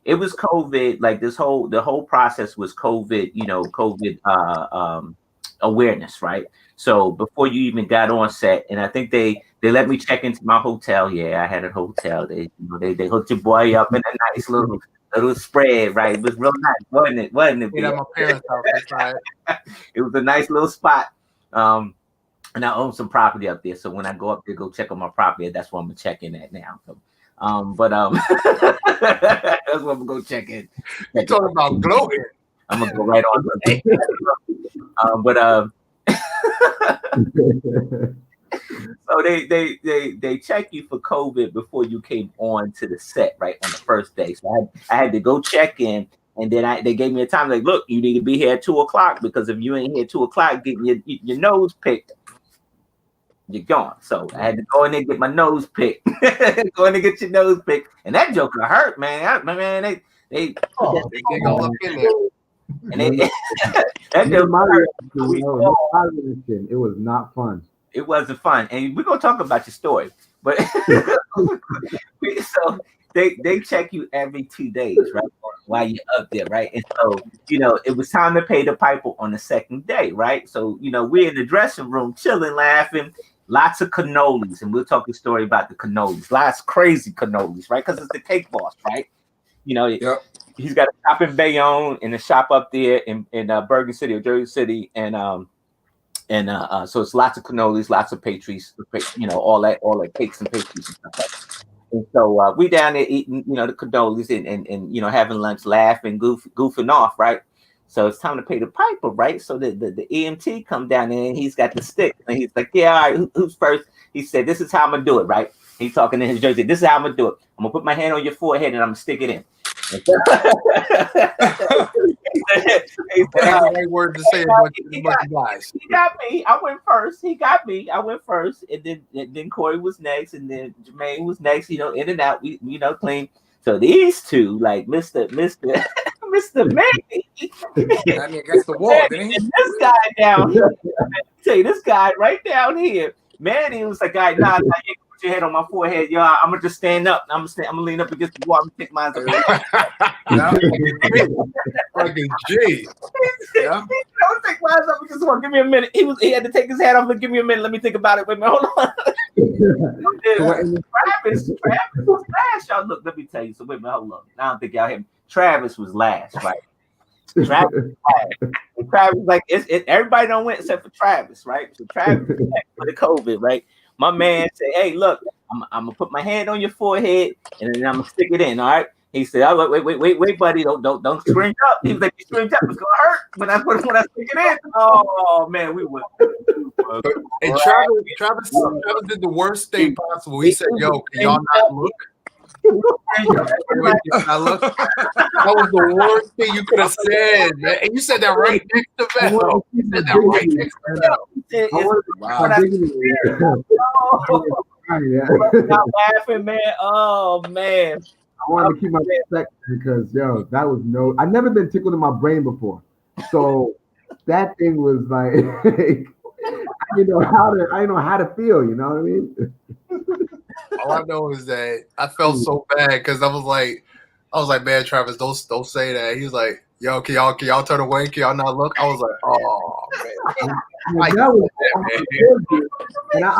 Speaker 3: it was COVID. Like the whole process was COVID. COVID awareness, right? So before you even got on set, and I think they let me check into my hotel. Yeah, I had a hotel. They hooked your boy up in a nice little spread, right? It was real nice, wasn't it?
Speaker 5: Yeah, my parents' house. That's right.
Speaker 3: It was a nice little spot. And I own some property up there. So when I go up there, go check on my property, that's what I'm gonna check in at now. So, that's what I'm gonna go check in.
Speaker 5: You talking about gloating?
Speaker 3: I'm gonna go right on. So they check you for COVID before you came on to the set, right, on the first day. So I had to go check in, and then they gave me a time, like, look, you need to be here at 2:00 because if you ain't here at 2:00 getting your nose picked, you're gone. So I had to go in there and get my nose picked. Go in and get your nose picked, and that joker hurt, man. They
Speaker 5: all up in there.
Speaker 3: And that joker hurt.
Speaker 6: It was not fun.
Speaker 3: It wasn't fun, and we're gonna talk about your story, but so they check you every 2 days, right, while you're up there, right? And so it was time to pay the piper on the second day, right? So we're in the dressing room chilling, laughing, lots of cannolis, and we'll talk a story about the cannolis, lots of crazy cannolis, right? Because it's the cake boss, right?
Speaker 5: Yep.
Speaker 3: He's got a shop in Bayonne and a shop up there in Bergen City or Jersey City, and so it's lots of cannolis, lots of pastries, all that cakes and pastries and stuff like that. And so we down there eating, the cannolis and having lunch, laughing, goofing off, right? So it's time to pay the piper, right? So the EMT come down there and he's got the stick and he's like, yeah, all right, who's first? He said, this is how I'm gonna do it, right? He's talking in his jersey. This is how I'm gonna do it. I'm gonna put my hand on your forehead and I'm gonna stick it in.
Speaker 5: He had the right word to say about guys.
Speaker 3: He got me. I went first. He got me. I went first, and then Corey was next, and then Jermaine was next. In and out. We clean. So these two, like Mr. Mannie,
Speaker 5: I mean, against the wall, didn't he?
Speaker 3: This guy down here. Tell you, this guy right down here, Mannie was like, "Guy, nah, you put your head on my forehead, yo. I'm gonna just stand up. I'm gonna lean up against the wall. I'm gonna take mine up."
Speaker 5: Like a G. Yeah.
Speaker 3: Don't take mine up against the wall. Give me a minute. He had to take his hat off and give me a minute. Let me think about it. Wait a minute, hold on. Travis was last, y'all. Look, let me tell you. So wait a minute, hold on. I don't think y'all hear me. Travis was last, right? Travis was last. And Travis was like, everybody don't win except for Travis, right? So Travis was next for the COVID, right? My man said, hey, look, I'm gonna put my hand on your forehead and then I'm gonna stick it in, all right? He said, oh, wait, buddy, don't scream up. He was like, you screamed up, it's gonna hurt when I stick it in. Oh man, we would.
Speaker 5: And Travis did the worst thing possible. He said, yo, can y'all not look? That was the worst thing you could have said, man. And you said that right next to Val. You said that right next to
Speaker 3: Val. Not laughing, man. Oh man.
Speaker 6: I wanted to keep my respect because that was I've never been tickled in my brain before. So that thing was like I didn't know how to feel, you know what I mean?
Speaker 5: All I know is that I felt so bad because I was like, man, Travis, don't say that. He was like, yo, can y'all turn away? Can y'all not look? I was like, oh man.
Speaker 6: And I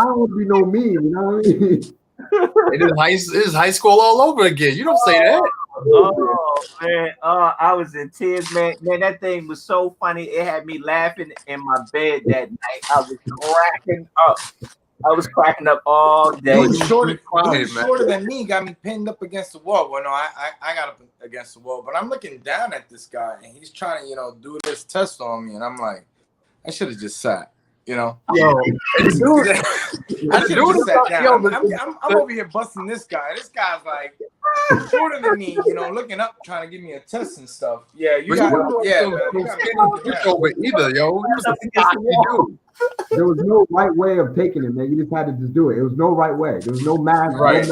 Speaker 6: don't want to be no meme, you know what I mean?
Speaker 5: It is high school all over again. You don't say that.
Speaker 3: Oh man, I was in tears, man. Man, that thing was so funny. It had me laughing in my bed that night. I was cracking up. I was cracking up all day.
Speaker 1: He was shorter than me. Got me pinned up against the wall. Well, no, I got up against the wall, but I'm looking down at this guy, and he's trying to, do this test on me, and I'm like, I should have just sat. Yo, I should have just sat down. I'm over here busting this guy. This guy's like shorter than me, looking up, trying to give me a test and stuff. Yeah, you got
Speaker 5: over either, yo.
Speaker 6: There was no right way of taking it, man. You just had to just do it. It was no right way. There was no math.
Speaker 5: Right.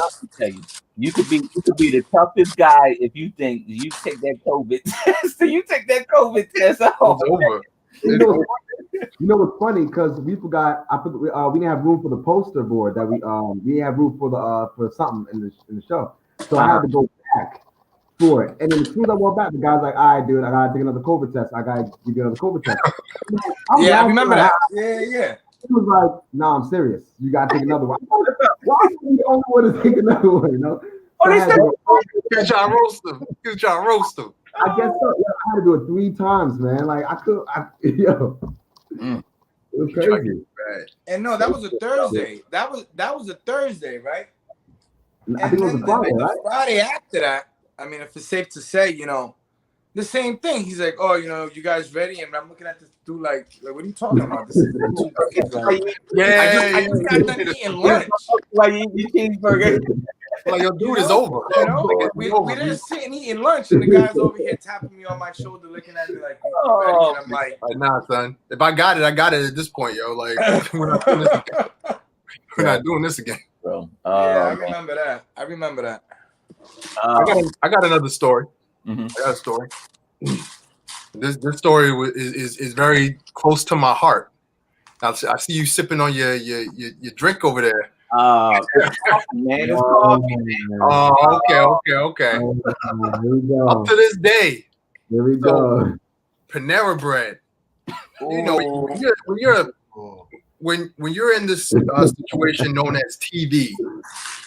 Speaker 3: You could be the toughest guy if you think you take that COVID test. So you take that COVID test. Oh,
Speaker 5: it's over.
Speaker 6: You know what's funny? Because we forgot. We didn't have room for the poster board that we didn't have room for the for something in the show. So I had to go back for it. And then as soon as I walk back, the guy's like, all right, dude, I gotta take another COVID test. I gotta give you another COVID test. I'm
Speaker 1: Yeah, I
Speaker 6: laughing
Speaker 1: remember
Speaker 6: like,
Speaker 1: that. Yeah.
Speaker 6: He was like, no, I'm serious. You gotta take another one. Why are you the only one to take another one, you know?
Speaker 3: Oh, they
Speaker 6: So I,
Speaker 3: said-
Speaker 5: He was trying to roast him. He was trying to roast him.
Speaker 6: I guess so. Yeah, I had to do it 3 times, man. Like yo.
Speaker 3: Mm.
Speaker 6: It was
Speaker 5: He tried to
Speaker 6: crazy.
Speaker 5: get bad.
Speaker 1: And no, that was a Thursday. That was a Thursday, right?
Speaker 6: I think it was a Friday,
Speaker 1: the
Speaker 6: right?
Speaker 1: Friday after that, I mean, if it's safe to say, you know, the same thing. He's like, oh, you know, you guys ready? And I'm looking at this dude like what are you talking about? This is too big. Like, I just got done eating lunch.
Speaker 3: Like you eat cheeseburger.
Speaker 5: Like, your dude
Speaker 1: You
Speaker 5: is
Speaker 1: know?
Speaker 5: over.
Speaker 1: You know,
Speaker 5: Like,
Speaker 1: we
Speaker 5: it's over.
Speaker 1: didn't sit and eating lunch, and the guy's over here tapping me on my shoulder, looking at me like, you ready? And I'm like,
Speaker 5: Nah, son. If I got it, I got it at this point, yo. Like, we're not doing this again. We're not doing this again.
Speaker 3: Bro.
Speaker 1: yeah, I remember that.
Speaker 5: I got another story.
Speaker 3: Mhm.
Speaker 5: I got a story. This story is very close to my heart. I see you sipping on your drink over there.
Speaker 3: Man, it's coffee.
Speaker 5: Oh, okay.
Speaker 6: Here we go.
Speaker 5: Up to this day,
Speaker 6: Here we go.
Speaker 5: Panera Bread. You know, when you're in this situation known as TV,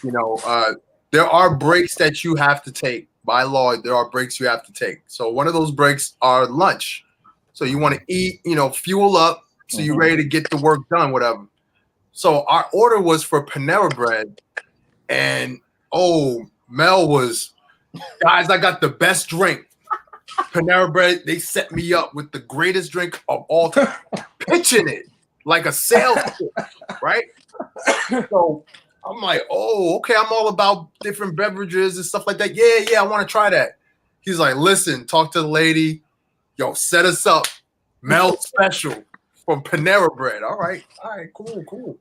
Speaker 5: you know, there are breaks that you have to take. By law, there are breaks you have to take. So one of those breaks are lunch. So you want to eat, you know, fuel up, so you're ready to get the work done, whatever. So our order was for Panera Bread, and Mel was, guys, I got the best drink. Panera Bread, they set me up with the greatest drink of all time, pitching it like a sales pitch, right? So I'm like, oh, okay, I'm all about different beverages and stuff like that. Yeah, I want to try that. He's like, listen, talk to the lady. Yo, set us up. Mel special from Panera Bread. All right, cool.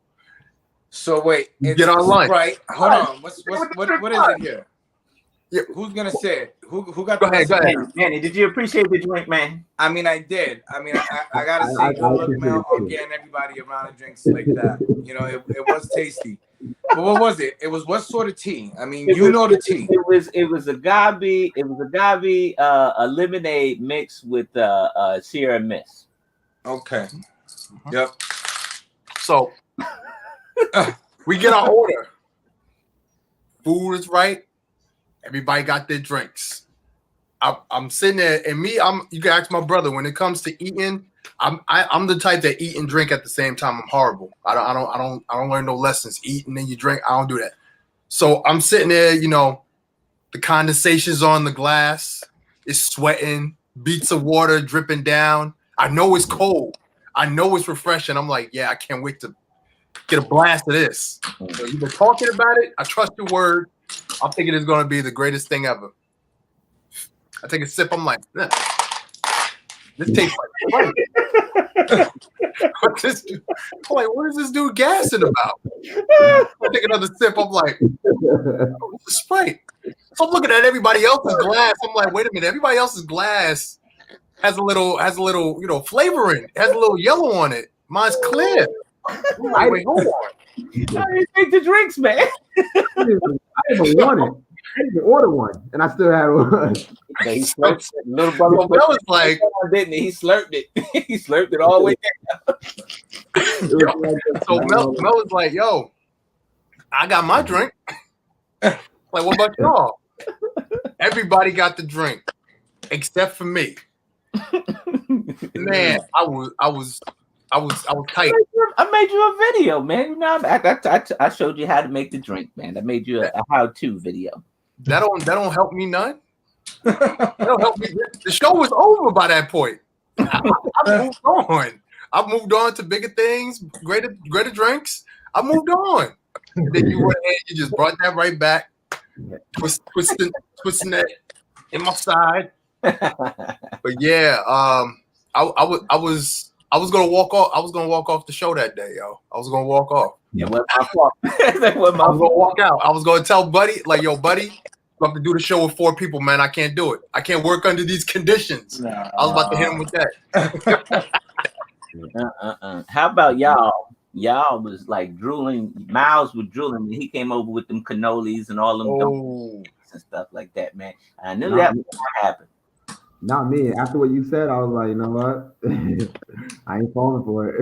Speaker 1: so wait,
Speaker 5: You get on lunch.
Speaker 1: Right? Hold on. What is it here?
Speaker 5: Yeah.
Speaker 1: Who's gonna say it? Who got
Speaker 5: Go
Speaker 1: the
Speaker 5: ahead.
Speaker 3: Manny, did you appreciate the drink, man?
Speaker 1: I mean, I did. I mean, I gotta say, good luck, Mel, on getting everybody around the drinks like that. You know, it was tasty. But what was it? It was what sort of tea? I mean, know the tea.
Speaker 3: It was agave. It was agave, a lemonade mixed with Sierra Mist.
Speaker 1: Okay. Yep.
Speaker 5: So we get our order. Food is right. Everybody got their drinks. I'm sitting there, and you can ask my brother. When it comes to eating, I'm the type that eat and drink at the same time. I'm horrible. I don't learn no lessons. Eat and then you drink. I don't do that. So I'm sitting there, you know, the condensation's on the glass. It's sweating. Beads of water dripping down. I know it's cold. I know it's refreshing. I'm like, yeah, I can't wait to get a blast of this. So you've been talking about it. I trust your word. I'm thinking it's going to be the greatest thing ever. I take a sip. I'm like, this tastes like Sprite. What is this dude gassing about? I take another sip. I'm like, what's the Sprite? So I'm looking at everybody else's glass. I'm like, wait a minute. Everybody else's glass has a little, you know, flavoring. It has a little yellow on it. Mine's clear. I'm like, wait, hold on.
Speaker 3: How do you make the drinks, man?
Speaker 6: I didn't even want it. I didn't even order one, and I still had one.
Speaker 3: He slurped it. Little brother
Speaker 5: Mel was like,
Speaker 3: didn't he? He slurped it. He slurped it all the way down.
Speaker 5: So Mel was like, yo, I got my drink. Like, what about y'all? Everybody got the drink except for me. Man, I was tight.
Speaker 3: I made you a video, man. You know, I showed you how to make the drink, man. I made you a how-to video.
Speaker 5: That don't help me none. That don't help me. The show was over by that point. I moved on. I moved on to bigger things, greater drinks. I moved on. And then you went ahead, you just brought that right back, twisting that in my side. But yeah, I was gonna walk off. I was gonna walk off the show that day, yo. I was gonna walk off.
Speaker 3: Yeah, what my fault?
Speaker 5: I was gonna walk out. I was gonna tell Buddy, like, yo, Buddy, I have to do the show with 4 people, man. I can't do it. I can't work under these conditions. I was about to hit him with that.
Speaker 3: How about y'all? Y'all was like drooling. Miles was drooling when he came over with them cannolis and all them chats and stuff like that, man. I knew that was gonna happen.
Speaker 6: Not me. After what you said, I was like, you know what? I ain't falling for it.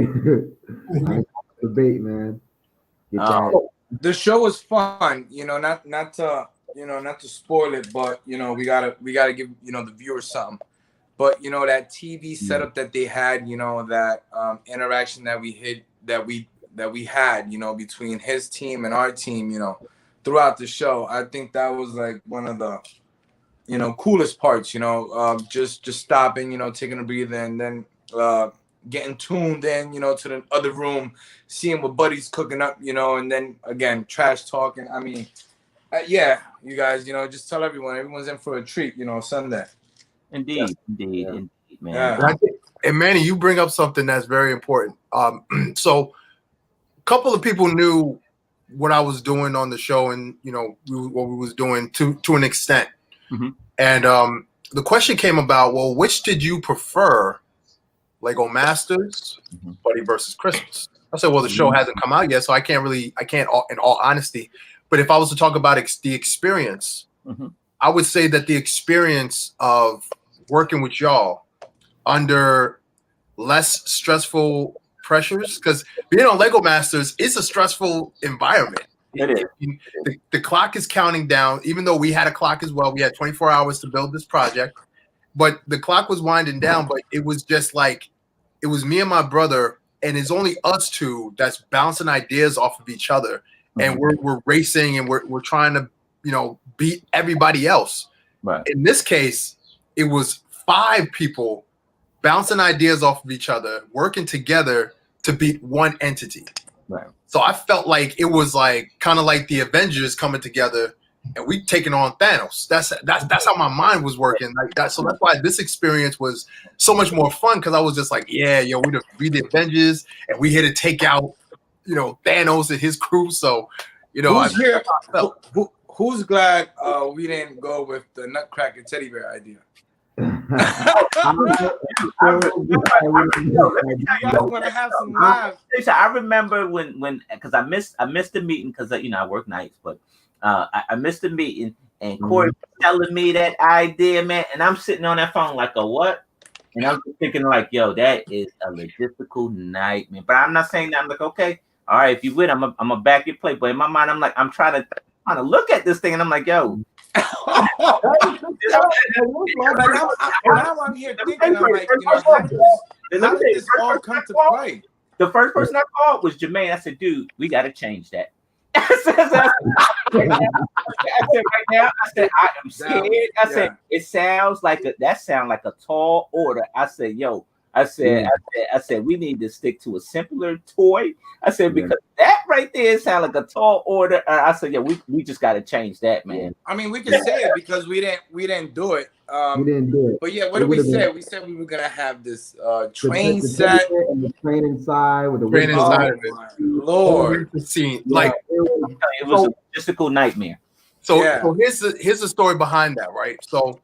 Speaker 6: I ain't falling for the bait, man. Get that.
Speaker 1: The show was fun, you know, not to spoil it, but you know, we gotta give, you know, the viewers something. But you know, that TV setup that they had, you know, that interaction that we had, you know, between his team and our team, you know, throughout the show, I think that was like one of the, you know, coolest parts, you know, just stopping, you know, taking a breather, and then getting tuned in, you know, to the other room, seeing what Buddy's cooking up, you know, and then again, trash talking. I mean, yeah, you guys, you know, just tell everyone's in for a treat, you know, Sunday.
Speaker 3: Indeed, man.
Speaker 1: Yeah.
Speaker 5: And Manny, you bring up something that's very important. So a couple of people knew what I was doing on the show, and you know what we was doing to an extent.
Speaker 3: Mm-hmm.
Speaker 5: And the question came about, well, which did you prefer, Lego Masters, Buddy versus Christmas? I said, well, the show hasn't come out yet, so I can't in all honesty. But if I was to talk about the experience, I would say that the experience of working with y'all under less stressful pressures, because being on Lego Masters is a stressful environment.
Speaker 3: It is.
Speaker 5: The clock is counting down, even though we had a clock as well. We had 24 hours to build this project, but the clock was winding down. But it was just like, it was me and my brother, and it's only us two that's bouncing ideas off of each other. And we're racing, and we're trying to, you know, beat everybody else.
Speaker 3: Right.
Speaker 5: In this case, it was 5 people bouncing ideas off of each other, working together to beat one entity.
Speaker 3: Right.
Speaker 5: So I felt like it was like kind of like the Avengers coming together, and we taking on Thanos. That's how my mind was working like that. So that's why this experience was so much more fun, because I was just like, yeah, yo, we the Avengers, and we here to take out, you know, Thanos and his crew. So, you know,
Speaker 1: who's glad we didn't go with the Nutcracker teddy bear idea?
Speaker 3: I remember when because I missed the meeting, because you know I work nights, but I missed the meeting, and Corey was telling me that idea, man, and I'm sitting on that phone like a what? And I'm thinking like, yo, that is a logistical nightmare. But I'm not saying that. I'm like, okay, all right, if you would, I'm a back your plate. But in my mind, I'm like, I'm trying to look at this thing, and I'm like, yo.
Speaker 1: Now I'm here thinking, I'm like, you know, how did this all come to play?
Speaker 3: The first person I called was Jermaine. I said, dude, we got to change that. I said right now, I said, I am scared. I said, it sounds like that sounds like a tall order. I said, yo, I said, we need to stick to a simpler toy. I said, because that right there sound like a tall order. I said, yeah, we just got to change that, man.
Speaker 1: I mean, we can say it because we didn't do it.
Speaker 6: We didn't do it.
Speaker 1: But yeah, what did we say? We said we were gonna have this train set
Speaker 6: and the train inside with the
Speaker 5: train inside of it.
Speaker 1: Lord,
Speaker 5: the scene, like
Speaker 3: it was a logistical nightmare.
Speaker 5: So here's the story behind that, right? So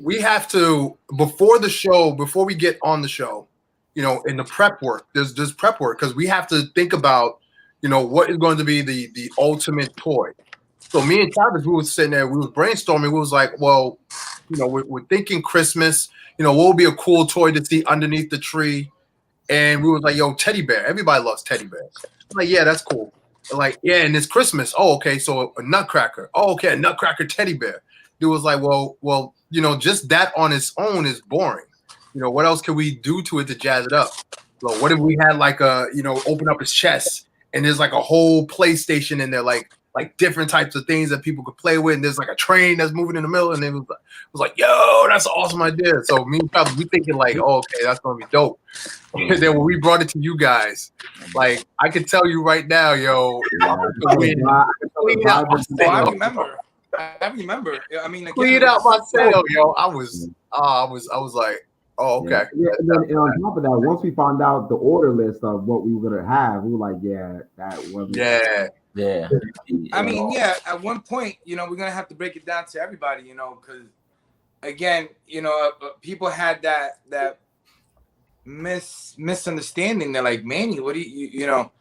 Speaker 5: we have to, before we get on the show, you know, in the prep work, there's prep work, because we have to think about, you know, what is going to be the ultimate toy. So me and Travis, we were sitting there, we were brainstorming. We was like, well, you know, we're thinking Christmas, you know, what would be a cool toy to see underneath the tree? And we was like, yo, teddy bear. Everybody loves teddy bears. I'm like, yeah, that's cool. They're like, yeah, and it's Christmas. Oh, okay, so a nutcracker. Oh, okay, a nutcracker teddy bear. It was like, well, you know, just that on its own is boring. You know, what else can we do to it to jazz it up? So what if we had like a, you know, open up his chest and there's like a whole PlayStation in there, like different types of things that people could play with, and there's like a train that's moving in the middle, and it was like, yo, that's an awesome idea. So me and Travis, we thinking like, oh, okay, that's gonna be dope. And then when we brought it to you guys, like I can tell you right now, yo,
Speaker 1: I remember. I mean,
Speaker 5: clean out my cell, yo. I was like, oh, okay.
Speaker 6: Yeah, and then on top of that, once we found out the order list of what we were gonna have, we were like, yeah, that wasn't.
Speaker 3: Yeah.
Speaker 1: I mean, yeah, at one point, you know, we're going to have to break it down to everybody, you know, because, again, you know, people had that misunderstanding. They're like, Manny, what do you know?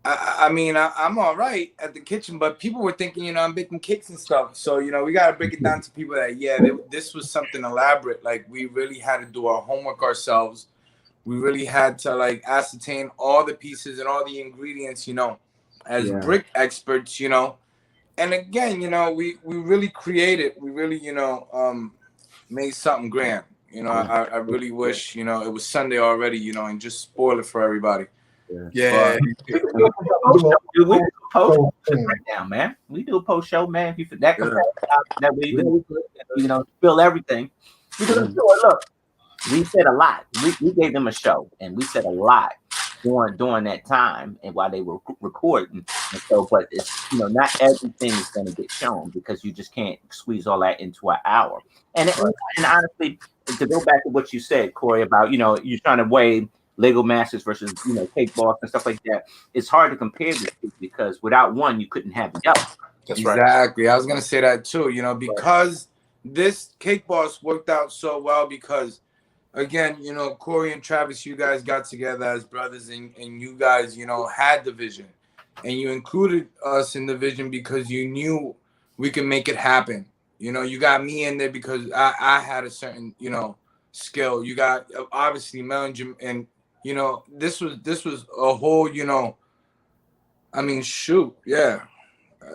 Speaker 1: I mean, I'm all right at the kitchen, but people were thinking, you know, I'm baking cakes and stuff. So, you know, we got to break it down to people that, yeah, this was something elaborate. Like, we really had to do our homework ourselves. We really had to, like, ascertain all the pieces and all the ingredients, you know, as brick experts, you know. And again, you know, we really created, we really, you know, made something grand. You know, I really wish, you know, it was Sunday already, you know, and just spoil it for everybody.
Speaker 5: Yeah.
Speaker 3: We do a post right now, man. We do a post show, man. If you that that way you can, you know, spill everything. Because look, we said a lot. We gave them a show, and we said a lot during that time, and while they were recording. And so, but it's, you know, not everything is going to get shown because you just can't squeeze all that into an hour. And honestly, to go back to what you said, Corey, about, you know, you're trying to weigh Lego Masters versus, you know, Cake Boss and stuff like that. It's hard to compare the two because without one, you couldn't have the other.
Speaker 5: That's
Speaker 1: exactly.
Speaker 5: right.
Speaker 1: I was gonna say that too. You know, because this Cake Boss worked out so well because, again, you know, Corey and Travis, you guys got together as brothers, and you guys, you know, had the vision, and you included us in the vision because you knew we could make it happen. You know, you got me in there because I had a certain, you know, skill. You got obviously Mel and Jim, and you know, this was a whole, you know, I mean, shoot, yeah.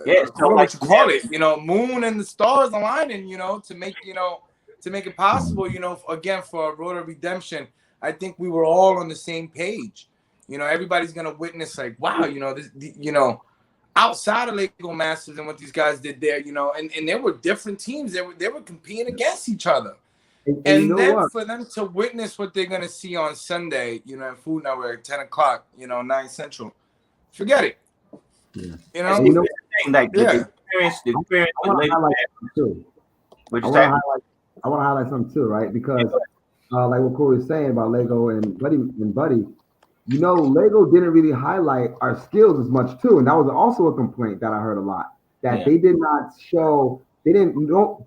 Speaker 3: Yeah, so
Speaker 1: What you call it, you know, moon and the stars aligning, you know, to make, you know, to make it possible, you know, again, for a road of redemption. I think we were all on the same page. You know, everybody's gonna witness, like, wow, you know, this, you know, outside of Lego Masters and what these guys did there, you know, and there were different teams. They were competing against each other.
Speaker 6: And
Speaker 1: And
Speaker 6: you know
Speaker 1: then
Speaker 6: what?
Speaker 1: for them to witness what they're gonna see on Sunday, you know, at Food Network, 10 o'clock, you know, 9 Central, forget it.
Speaker 6: Yeah.
Speaker 1: You know,
Speaker 6: And you know,
Speaker 3: like
Speaker 1: yeah.
Speaker 3: the experience
Speaker 6: I
Speaker 3: with
Speaker 6: want to
Speaker 3: Lego
Speaker 6: highlight
Speaker 3: Masters.
Speaker 6: something too.
Speaker 3: What'd
Speaker 6: I
Speaker 3: you
Speaker 6: want
Speaker 3: say?
Speaker 6: to highlight. I want to highlight something too, right? Because like what Corey was saying about Lego and Buddy, you know, Lego didn't really highlight our skills as much too, and that was also a complaint that I heard a lot, that they did not show. They didn't.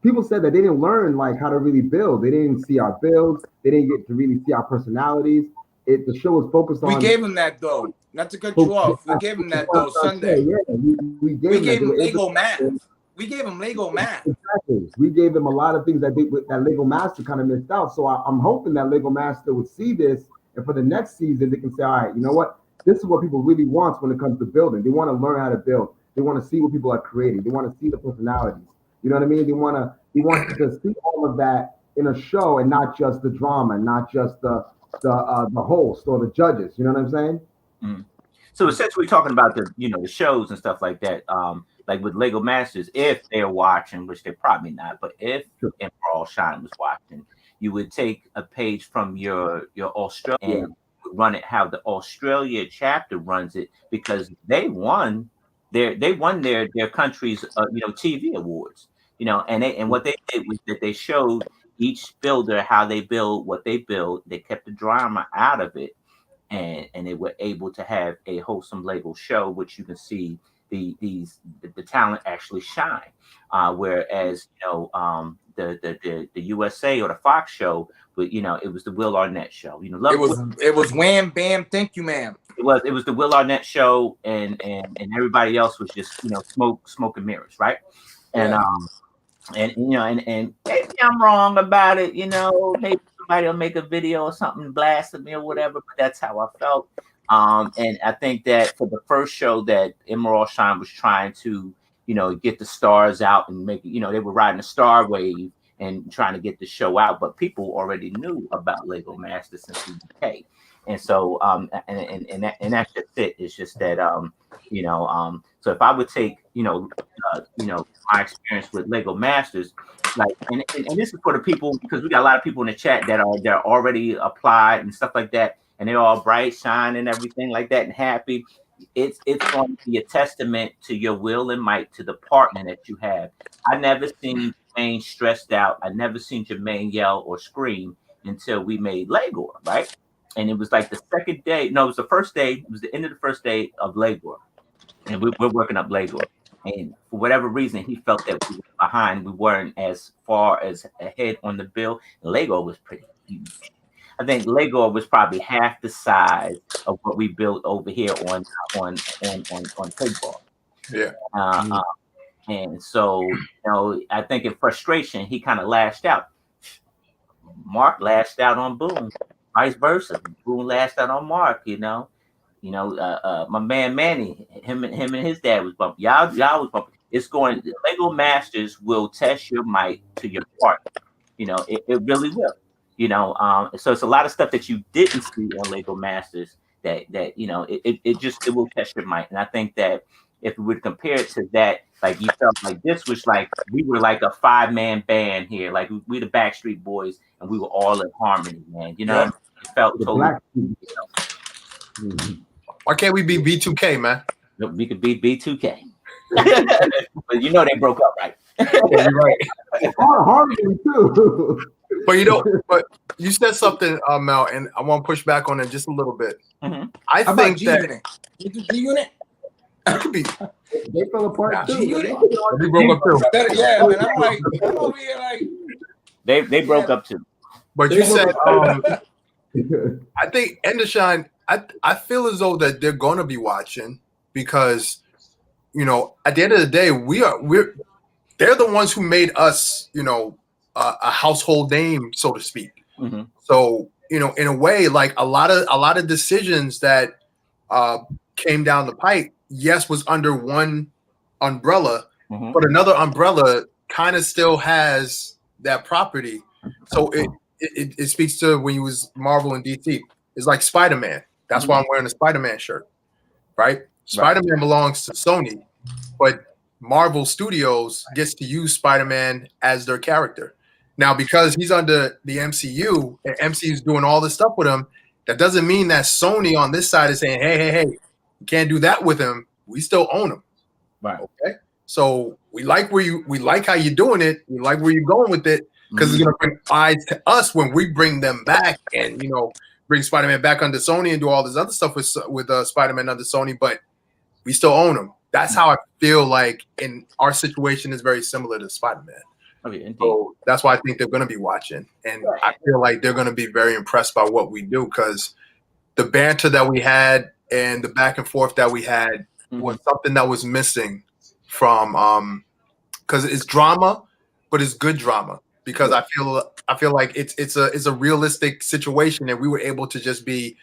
Speaker 6: People said that they didn't learn like how to really build. They didn't see our builds. They didn't get to really see our personalities. The show was focused on.
Speaker 1: We gave them that though. Not to cut you off. We gave them that though Sunday.
Speaker 6: Yeah, we
Speaker 1: We
Speaker 6: gave
Speaker 1: gave
Speaker 6: them
Speaker 1: them
Speaker 6: that.
Speaker 1: Lego math. We gave them Lego math.
Speaker 6: Exactly. We gave them a lot of things that that Lego Master kind of missed out. So I'm hoping that Lego Master would see this, and for the next season, they can say, all right, you know what? This is what people really want when it comes to building. They want to learn how to build. They want to see what people are creating. They want to see the personalities. You know what I mean? They want to see all of that in a show, and not just the drama, not just the host or the judges. You know what I'm saying?
Speaker 3: Mm. So since we're talking about the, you know, the shows and stuff like that, like with Lego Masters, if they're watching, which they're probably not, but if Emerald Shine was watching, you would take a page from your Australia and run it how the Australia chapter runs it, because they won their country's you know, TV awards, you know, and what they did was that they showed each builder how they build what they build. They kept the drama out of it, and they were able to have a wholesome Lego show, which you can see the talent actually shine. Whereas, you know, the USA or the Fox show, but, you know, it was the Will Arnett show. You know,
Speaker 1: it was wham bam, thank you, ma'am.
Speaker 3: It was the Will Arnett show, and everybody else was just, you know, smoke and mirrors, right? And and you know, and maybe I'm wrong about it, you know, maybe somebody will make a video or something, blast at me or whatever, but that's how I felt. And I think that for the first show that Emerald Shine was trying to, you know, get the stars out and make it, you know, they were riding a star wave and trying to get the show out, but people already knew about Lego Masters since the UK. And so and that's just it. It's just that you know, so if I would take, you know, my experience with Lego Masters, like, and this is for the people, because we got a lot of people in the chat that are already applied and stuff like that, and they're all bright, shine, and everything like that, and happy. It's going to be a testament to your will and might, to the partner that you have. I never seen Jermaine stressed out. I never seen Jermaine yell or scream until we made Lego, right? And it was like the second day. No, it was the first day. It was the end of the first day of Lego, and we're working up Lego. And for whatever reason, he felt that we were behind. We weren't as far as ahead on the bill. Lego was pretty huge. I think Lego was probably half the size of what we built over here on Pegboard.
Speaker 5: Yeah.
Speaker 3: And so, I think in frustration, he kind of lashed out. Mark lashed out on Boone, vice versa. Boone lashed out on Mark. My man Mannie, him and his dad was bumping. Y'all was bumping. It's going. Lego Masters will test your might to your part. It really will. So it's a lot of stuff that you didn't see in Lego Masters that it will test your might. And I think that if we would compare it to that, like you felt like this was like we were like a 5-man band here, like we the Backstreet Boys, and we were all in harmony, man. It felt totally.
Speaker 5: Why can't we be B2K, man?
Speaker 3: We could be B2K. But they broke up, right?
Speaker 5: Yeah, you're right.
Speaker 6: Harmony too.
Speaker 5: But you said something, Mel, and I want to push back on it just a little bit.
Speaker 3: Mm-hmm.
Speaker 5: I think that
Speaker 1: G-Unit.
Speaker 5: it could be.
Speaker 6: They fell apart too.
Speaker 5: G-Unit. We broke up too.
Speaker 1: Yeah, man. I'm over here like
Speaker 3: they broke up too.
Speaker 5: But you said I think Endershine. I feel as though that they're going to be watching because at the end of the day they're the ones who made us a household name, so to speak.
Speaker 3: Mm-hmm.
Speaker 5: So in a way, like a lot of decisions that came down the pipe, yes, was under one umbrella,
Speaker 3: mm-hmm.
Speaker 5: but another umbrella kind of still has that property. So it speaks to when you was Marvel and DC. It's like Spider-Man. That's
Speaker 3: mm-hmm.
Speaker 5: why I'm wearing a Spider-Man shirt, right? Spider-Man belongs to Sony, but Marvel Studios gets to use Spider-Man as their character. Now, because he's under the MCU, and MCU's doing all this stuff with him, that doesn't mean that Sony on this side is saying, hey, you can't do that with him. We still own him.
Speaker 3: Right.
Speaker 5: Okay. So we like how you're doing it. We like where you're going with it because it's gonna bring eyes to us when we bring them back and bring Spider-Man back under Sony and do all this other stuff with Spider-Man under Sony, but we still own him. That's how I feel like in our situation is very similar to Spider-Man.
Speaker 3: Okay,
Speaker 5: so that's why I think they're going to be watching. And I feel like they're going to be very impressed by what we do because the banter that we had and the back and forth that we had was something that was missing from because it's drama, but it's good drama because I feel like it's a realistic situation and we were able to just be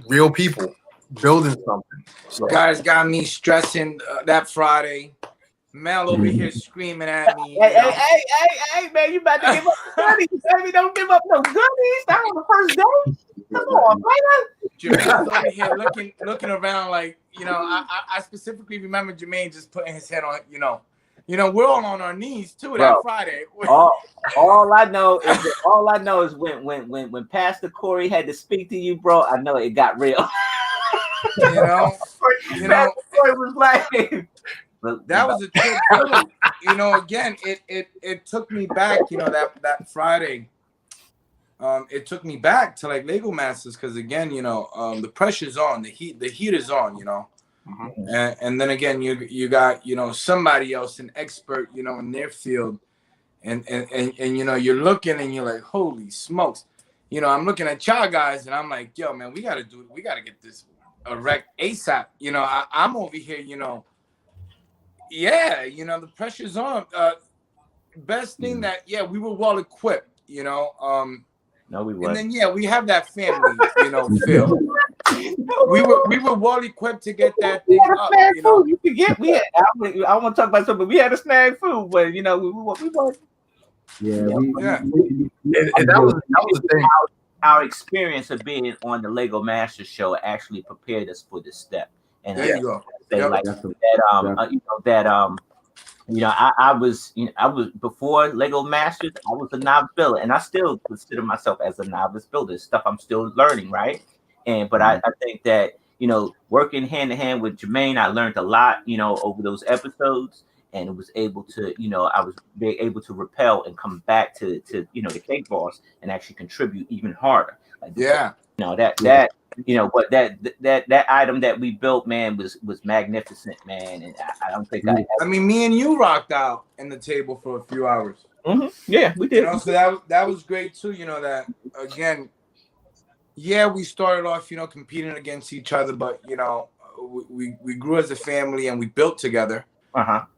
Speaker 5: real people building something. So.
Speaker 1: Guys got me stressing that Friday. Mel over here screaming at me.
Speaker 3: Hey, man, you about to give up the goodies. Baby, don't give up no goodies. That was the first day. Come on, man.
Speaker 1: Jermaine's over here looking around like, I specifically remember Jermaine just putting his head on, we're all on our knees too that Friday.
Speaker 3: All I know is when Pastor Corey had to speak to you, bro, I know it got real. Pastor Corey was like
Speaker 1: that was a trip too. Again, it took me back, that Friday. It took me back to like Lego Masters because again, the pressure's on, the heat is on,
Speaker 5: Mm-hmm.
Speaker 1: And then again, you got somebody else, an expert, in their field, and you're looking and you're like, holy smokes, I'm looking at y'all guys and I'm like, yo, man, we gotta get this erect ASAP. I'm over here, the pressure's on. Best thing that we were well equipped,
Speaker 3: No, we weren't.
Speaker 1: And then we have that family, feel. We were well equipped to get that thing up.
Speaker 3: Food. You forget we had. I want to talk about something, but we had a snag food, but we was.
Speaker 5: And that was the thing.
Speaker 3: Our experience of being on the Lego Master Show actually prepared us for this step. And
Speaker 1: there you go.
Speaker 3: I was before Lego Masters, I was a novice builder, and I still consider myself as a novice builder. Stuff I'm still learning, right? But I think that working hand in hand with Jermaine, I learned a lot, over those episodes, and it was able to, I was able to repel and come back to the Cake Boss and actually contribute even harder. That item that we built, man, was magnificent, man. And I don't think
Speaker 1: I mean, me and you rocked out in the table for a few hours.
Speaker 3: Mm-hmm. Yeah, we did.
Speaker 1: So that was great too. That again, yeah, we started off, competing against each other, but we grew as a family and we built together.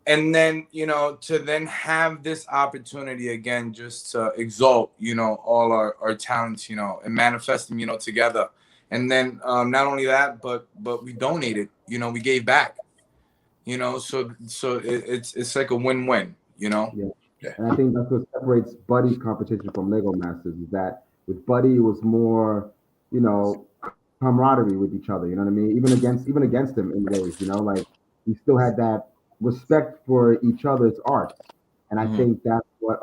Speaker 1: And then, to then have this opportunity again, just to exalt, all our talents, and manifest them, together. And then not only that, but we donated, we gave back, so it's like a win-win,
Speaker 6: Yeah. And I think that's what separates Buddy's competition from Lego Masters is that with Buddy it was more, camaraderie with each other. You know what I mean? Even against him in ways. Like we still had that respect for each other's arts, and I think that's what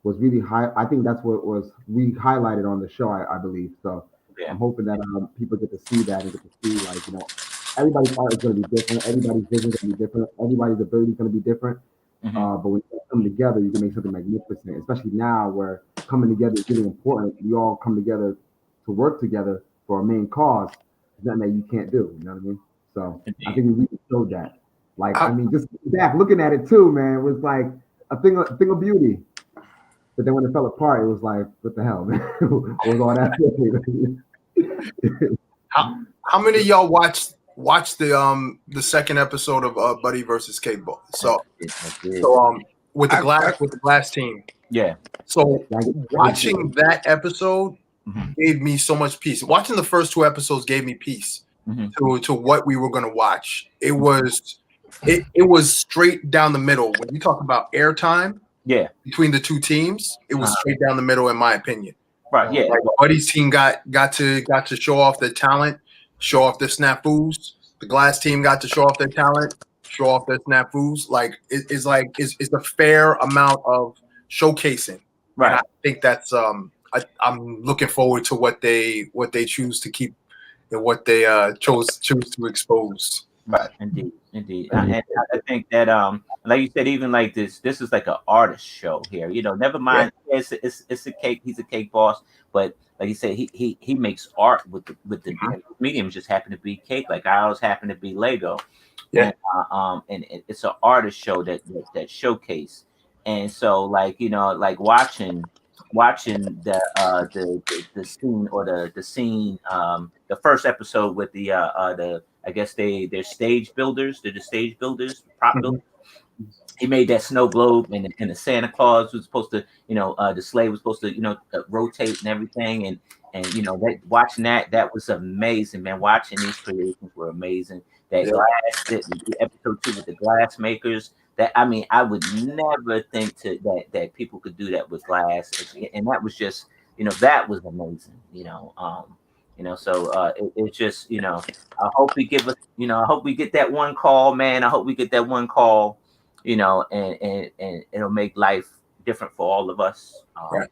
Speaker 6: was really high. I think that's what was we highlighted on the show. I believe so. I'm hoping that people get to see that and get to see everybody's art is going to be different. Everybody's vision is going to be different. Everybody's ability is going to be different. But when you come together, you can make something magnificent. Especially now, where coming together is really important. We all come together to work together for a main cause. It's nothing that you can't do. You know what I mean? So I think we really showed that. Like, I mean, just back looking at it too, man, was like a thing of beauty. But then when it fell apart, it was like, what the hell, man? What was all that?
Speaker 5: How many of y'all watched the second episode of Buddy versus Cable? So with the glass team.
Speaker 3: Yeah.
Speaker 5: So watching that episode gave me so much peace. Watching the first two episodes gave me peace to what we were going to watch. It was straight down the middle. When you talk about airtime, between the two teams, it was straight down the middle, in my opinion.
Speaker 3: Right. Yeah.
Speaker 5: Like Buddy's team got to show off their talent, show off their snafus. The glass team got to show off their talent, show off their snafus. Like it's a fair amount of showcasing.
Speaker 3: Right.
Speaker 5: And I think that's I'm looking forward to what they choose to keep and what they choose to expose.
Speaker 3: Right. Indeed. And I think that like you said, even like this is like an artist show here. Never mind. Yeah. It's a cake. He's a cake boss, but like you said, he makes art with the mediums just happen to be cake. Like ours happen to be Lego.
Speaker 5: Yeah.
Speaker 3: And it's an artist show that showcase. And so like watching the scene or the scene the first episode with the I guess they're stage builders. They're the stage builders, prop builders. He made that snow globe, and the Santa Claus was supposed to, the sleigh was supposed to, rotate and everything. And watching that was amazing, man. Watching these creations were amazing. That glass, the episode 2 with the glass makers. I would never think that people could do that with glass, and that was just, that was amazing. So it's just, I hope we give us, I hope we get that one call, man. I hope we get that one call, and it'll make life different for all of us.
Speaker 5: Right.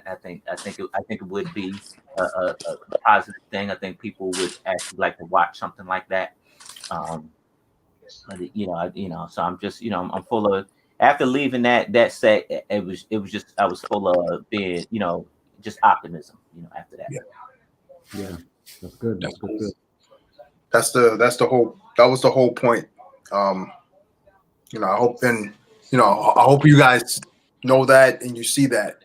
Speaker 3: I think it would be a positive thing. I think people would actually like to watch something like that. So I'm just, I'm full of, after leaving that set, it was just, I was full of being, just optimism, after that.
Speaker 6: Yeah, that's good. That's good.
Speaker 5: That was the whole point. I hope I hope you guys know that and you see that.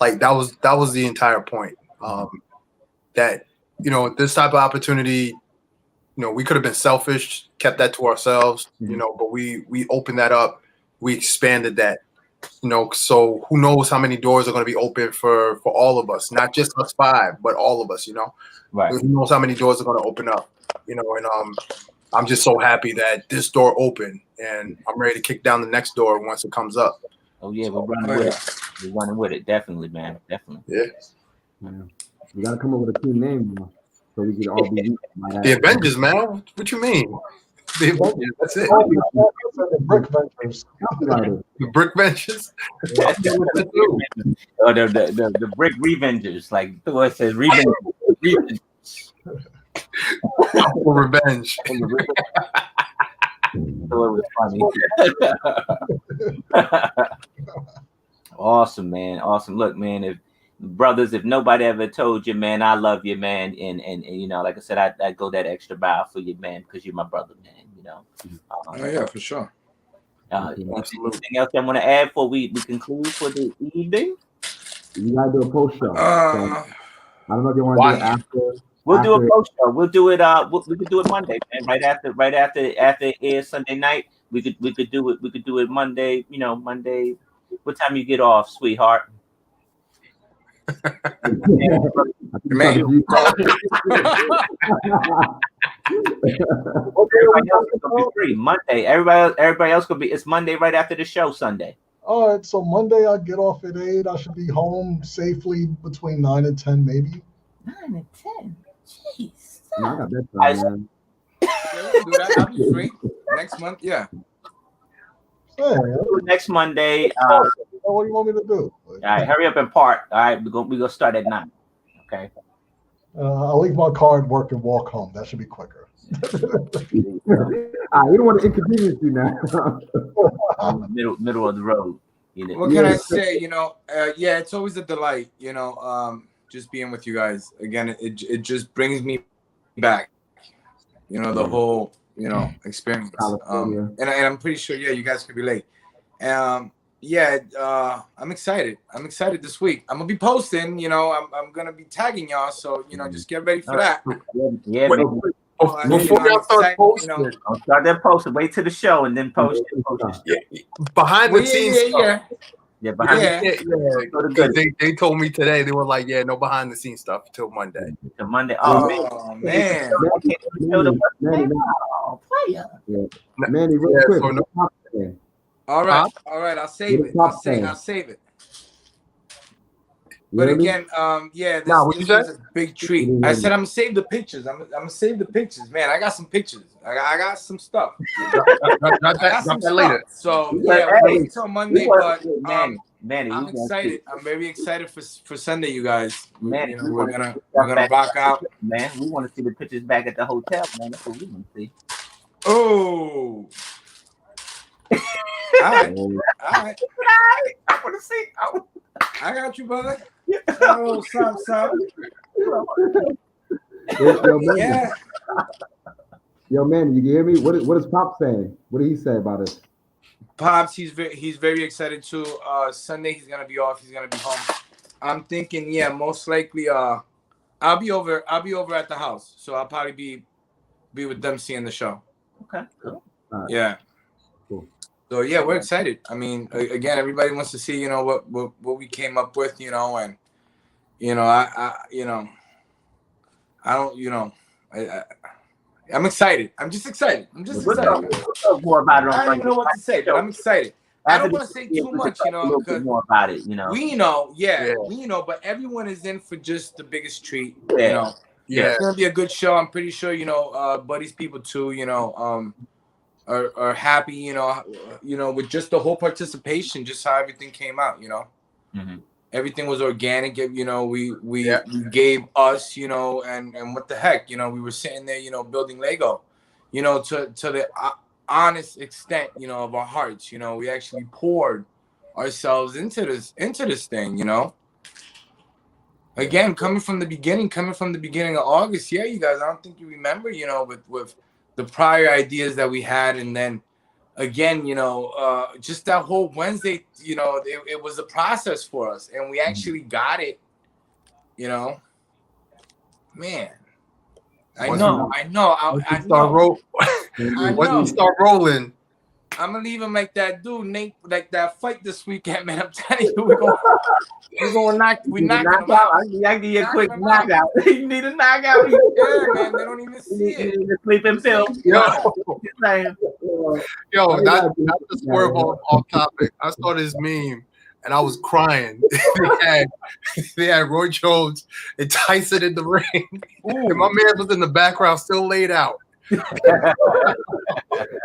Speaker 5: Like that was the entire point. That this type of opportunity, we could have been selfish, kept that to ourselves, but we opened that up, we expanded that. So who knows how many doors are going to be open for all of us, not just us 5, but all of us,
Speaker 3: Right.
Speaker 5: Who knows how many doors are going to open up, and I'm just so happy that this door opened, and I'm ready to kick down the next door once it comes up.
Speaker 3: Oh yeah, we're running with it. We're running with it, definitely, man, definitely.
Speaker 5: Yeah.
Speaker 6: We got to come up with a team name, so we can all be
Speaker 5: the Avengers, man. What you mean? The Avengers. That's it.
Speaker 4: The Brick Ventures.
Speaker 5: The Brick Ventures.
Speaker 3: Oh, the Brick Revengers, like Thor says, Revengers.
Speaker 5: For revenge.
Speaker 3: Thor was funny. Awesome, man. Awesome. Look, man, if nobody ever told you, man, I love you, man, and like I said, I go that extra mile for you, man, because you're my brother, man.
Speaker 1: Yeah, for sure.
Speaker 3: Anything else I want to add before we conclude for the evening?
Speaker 6: You gotta do a post show. I don't know if you want to do it after.
Speaker 3: We'll do a post show. We'll do it. We could do it Monday, man. Right after it airs Sunday night. We could do it. We could do it Monday. You know, Monday. What time you get off, sweetheart?
Speaker 1: Man.
Speaker 3: Everybody else is gonna be free Monday. Everybody else gonna be. It's Monday right after the show. Sunday.
Speaker 4: All right, so Monday I get off at 8. I should be home safely between 9 and 10, maybe.
Speaker 3: 9 and 10. Jeez.
Speaker 6: No, I got that time, man.
Speaker 1: Yeah, we can do that. I'll be free next month. Yeah.
Speaker 4: Hey,
Speaker 3: Next Monday.
Speaker 4: what do you want me to do?
Speaker 3: All right, hurry up and park. All right, we're gonna start at 9. Okay.
Speaker 4: I'll leave my car at work and walk home. That should be quicker.
Speaker 6: We don't want to inconvenience you now.
Speaker 3: middle of the road. You know.
Speaker 1: What can I say? You know, yeah, it's always a delight. You know, just being with you guys again. It just brings me back. You know, the whole experience. And I'm pretty sure you guys could relate. I'm excited. I'm excited this week. I'm gonna be posting. You know, I'm gonna be tagging y'all. So just get ready for that.
Speaker 3: Yeah.
Speaker 5: Before y'all start posting,
Speaker 3: I'll start that post. Wait till the show and then post it.
Speaker 5: Behind the scenes stuff.
Speaker 3: Yeah, behind
Speaker 5: They told me today, they were like, no behind the scenes stuff until Monday.
Speaker 3: Till Monday.
Speaker 1: Oh man.
Speaker 6: Manny, real quick.
Speaker 1: All right. I'll save it. I'll save it. But again, this was a big treat. I said I'm gonna save the pictures. I'm gonna save the pictures, man. I got some pictures. I got some stuff.
Speaker 5: Drop that later.
Speaker 1: So wait until Monday. But
Speaker 3: Manny,
Speaker 1: I'm excited. I'm very excited for Sunday, you guys.
Speaker 3: Man,
Speaker 1: we're gonna rock out.
Speaker 3: Man, we want to see the pictures back at the hotel, man. That's what we want to see.
Speaker 1: Oh. All right. I want to see. I got you, brother. Oh, some.
Speaker 6: Yeah. Yo, man, you can hear me? What is Pop saying? What did he say about it?
Speaker 1: Pops, he's very excited too. Sunday he's gonna be off. He's gonna be home. I'm thinking, most likely. I'll be over at the house, so I'll probably be with them seeing the show.
Speaker 3: Okay. Cool.
Speaker 1: Yeah.
Speaker 6: Cool.
Speaker 1: So we're excited. I mean, again, everybody wants to see, what we came up with, and I'm excited. I'm just excited.
Speaker 3: We'll talk more about it.
Speaker 1: I don't even know what to say, but I'm excited. I don't want to say too much,
Speaker 3: a little bit more about it,
Speaker 1: We know, but everyone is in for just the biggest treat,
Speaker 5: Yeah.
Speaker 1: It's gonna be a good show. I'm pretty sure, Buddy's people too, are happy, with just the whole participation, just how everything came out,
Speaker 3: Mm-hmm.
Speaker 1: Everything was organic. We gave us, and what the heck, we were sitting there, building Lego, to the honest extent, of our hearts, we actually poured ourselves into this thing, Again, coming from the beginning of August, you guys, I don't think you remember, with the prior ideas that we had, and then again, just that whole Wednesday, it was a process for us, and we actually got it, man. I know.
Speaker 5: Once you start rolling,
Speaker 1: I'm gonna leave him like that dude, Nate, like that fight this weekend, man. I'm telling you, we're gonna knock him out.
Speaker 3: I give you a quick knockout. You need a knockout.
Speaker 1: Yeah, man, they don't even see it.
Speaker 3: You need a sleeping pill.
Speaker 5: Not to swerve off topic. I saw this meme and I was crying. they had Roy Jones and Tyson in the ring, and my man was in the background, still laid out.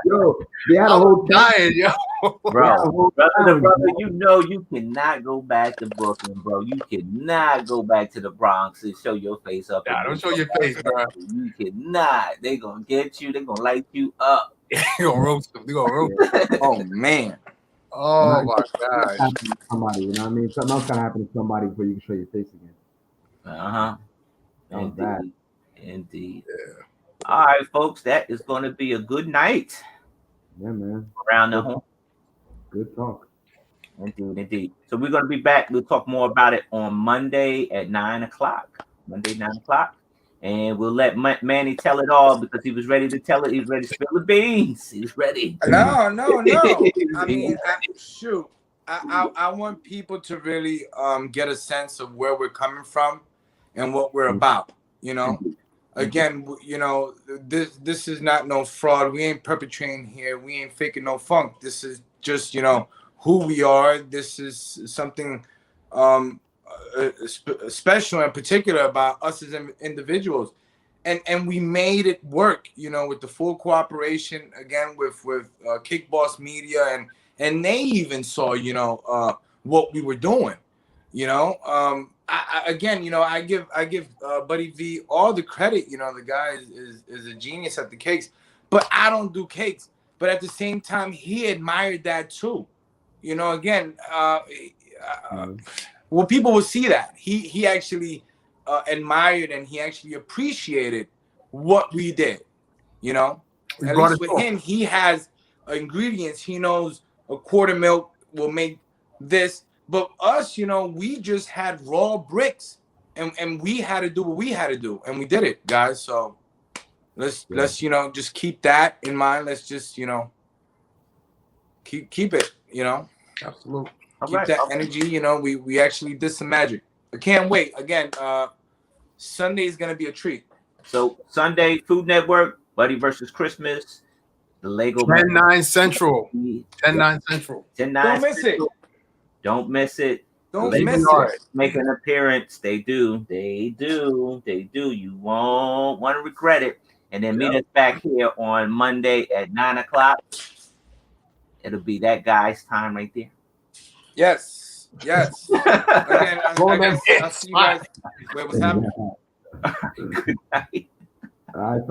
Speaker 6: Yo, they had a whole
Speaker 5: dying,
Speaker 3: bro. You cannot go back to Brooklyn, bro. You cannot go back to the Bronx and show your face up.
Speaker 5: Nah, don't show your face, bro.
Speaker 3: You cannot. They gonna get you. They gonna light you up.
Speaker 5: They gonna roast them.
Speaker 1: Oh man.
Speaker 5: Oh my gosh.
Speaker 6: Somebody, you know what I mean? Something else gotta happen to somebody before you can show your face again.
Speaker 3: Indeed.
Speaker 5: Yeah.
Speaker 3: All right, folks, that is going to be a good night.
Speaker 6: Yeah, man.
Speaker 3: Around the home.
Speaker 6: Good talk.
Speaker 3: Indeed. So we're going to be back. We'll talk more about it on Monday at 9:00. Monday 9 o'clock. And we'll let Manny tell it all because he was ready to tell it. He was ready to spill the beans. He was ready.
Speaker 1: No. I mean, shoot. I want people to really get a sense of where we're coming from and what we're about. You know, again, you know, this is not no fraud. We ain't perpetrating here. We ain't faking no funk. This is just, you know, who we are. This is something special and particular about us as individuals. And we made it work, you know, with the full cooperation again with Kick Boss Media, and they even saw, you know, what we were doing, you know. Again, you know, I give Buddy V all the credit. You know, the guy is a genius at the cakes, but I don't do cakes. But at the same time, he admired that too. You know, again, well, people will see that he actually admired and he actually appreciated what we did. You know, at least with him, he has ingredients. He knows a quart of milk will make this. But us, you know, we just had raw bricks, and we had to do what we had to do, and we did it, guys. So let's you know, just keep that in mind. Let's just, you know, keep it, you know.
Speaker 5: Absolutely.
Speaker 1: Keep that energy, you know. We actually did some magic. I can't wait. Again, Sunday is gonna be a treat.
Speaker 3: So Sunday, Food Network, Buddy versus Christmas, the Lego
Speaker 5: 10-9 Central. 10-9 Central.
Speaker 3: 10-9
Speaker 1: Don't miss
Speaker 3: Central.
Speaker 1: it.
Speaker 3: Don't miss it.
Speaker 1: Don't
Speaker 3: Lego
Speaker 1: miss
Speaker 3: Yards
Speaker 1: it.
Speaker 3: make an appearance. They do. You won't want to regret it. And then meet us back here on Monday at 9 o'clock. It'll be that guy's time right there.
Speaker 1: Yes. Again, I guess I'll see you guys. Wait, what's happening?
Speaker 3: Good night.
Speaker 6: All right.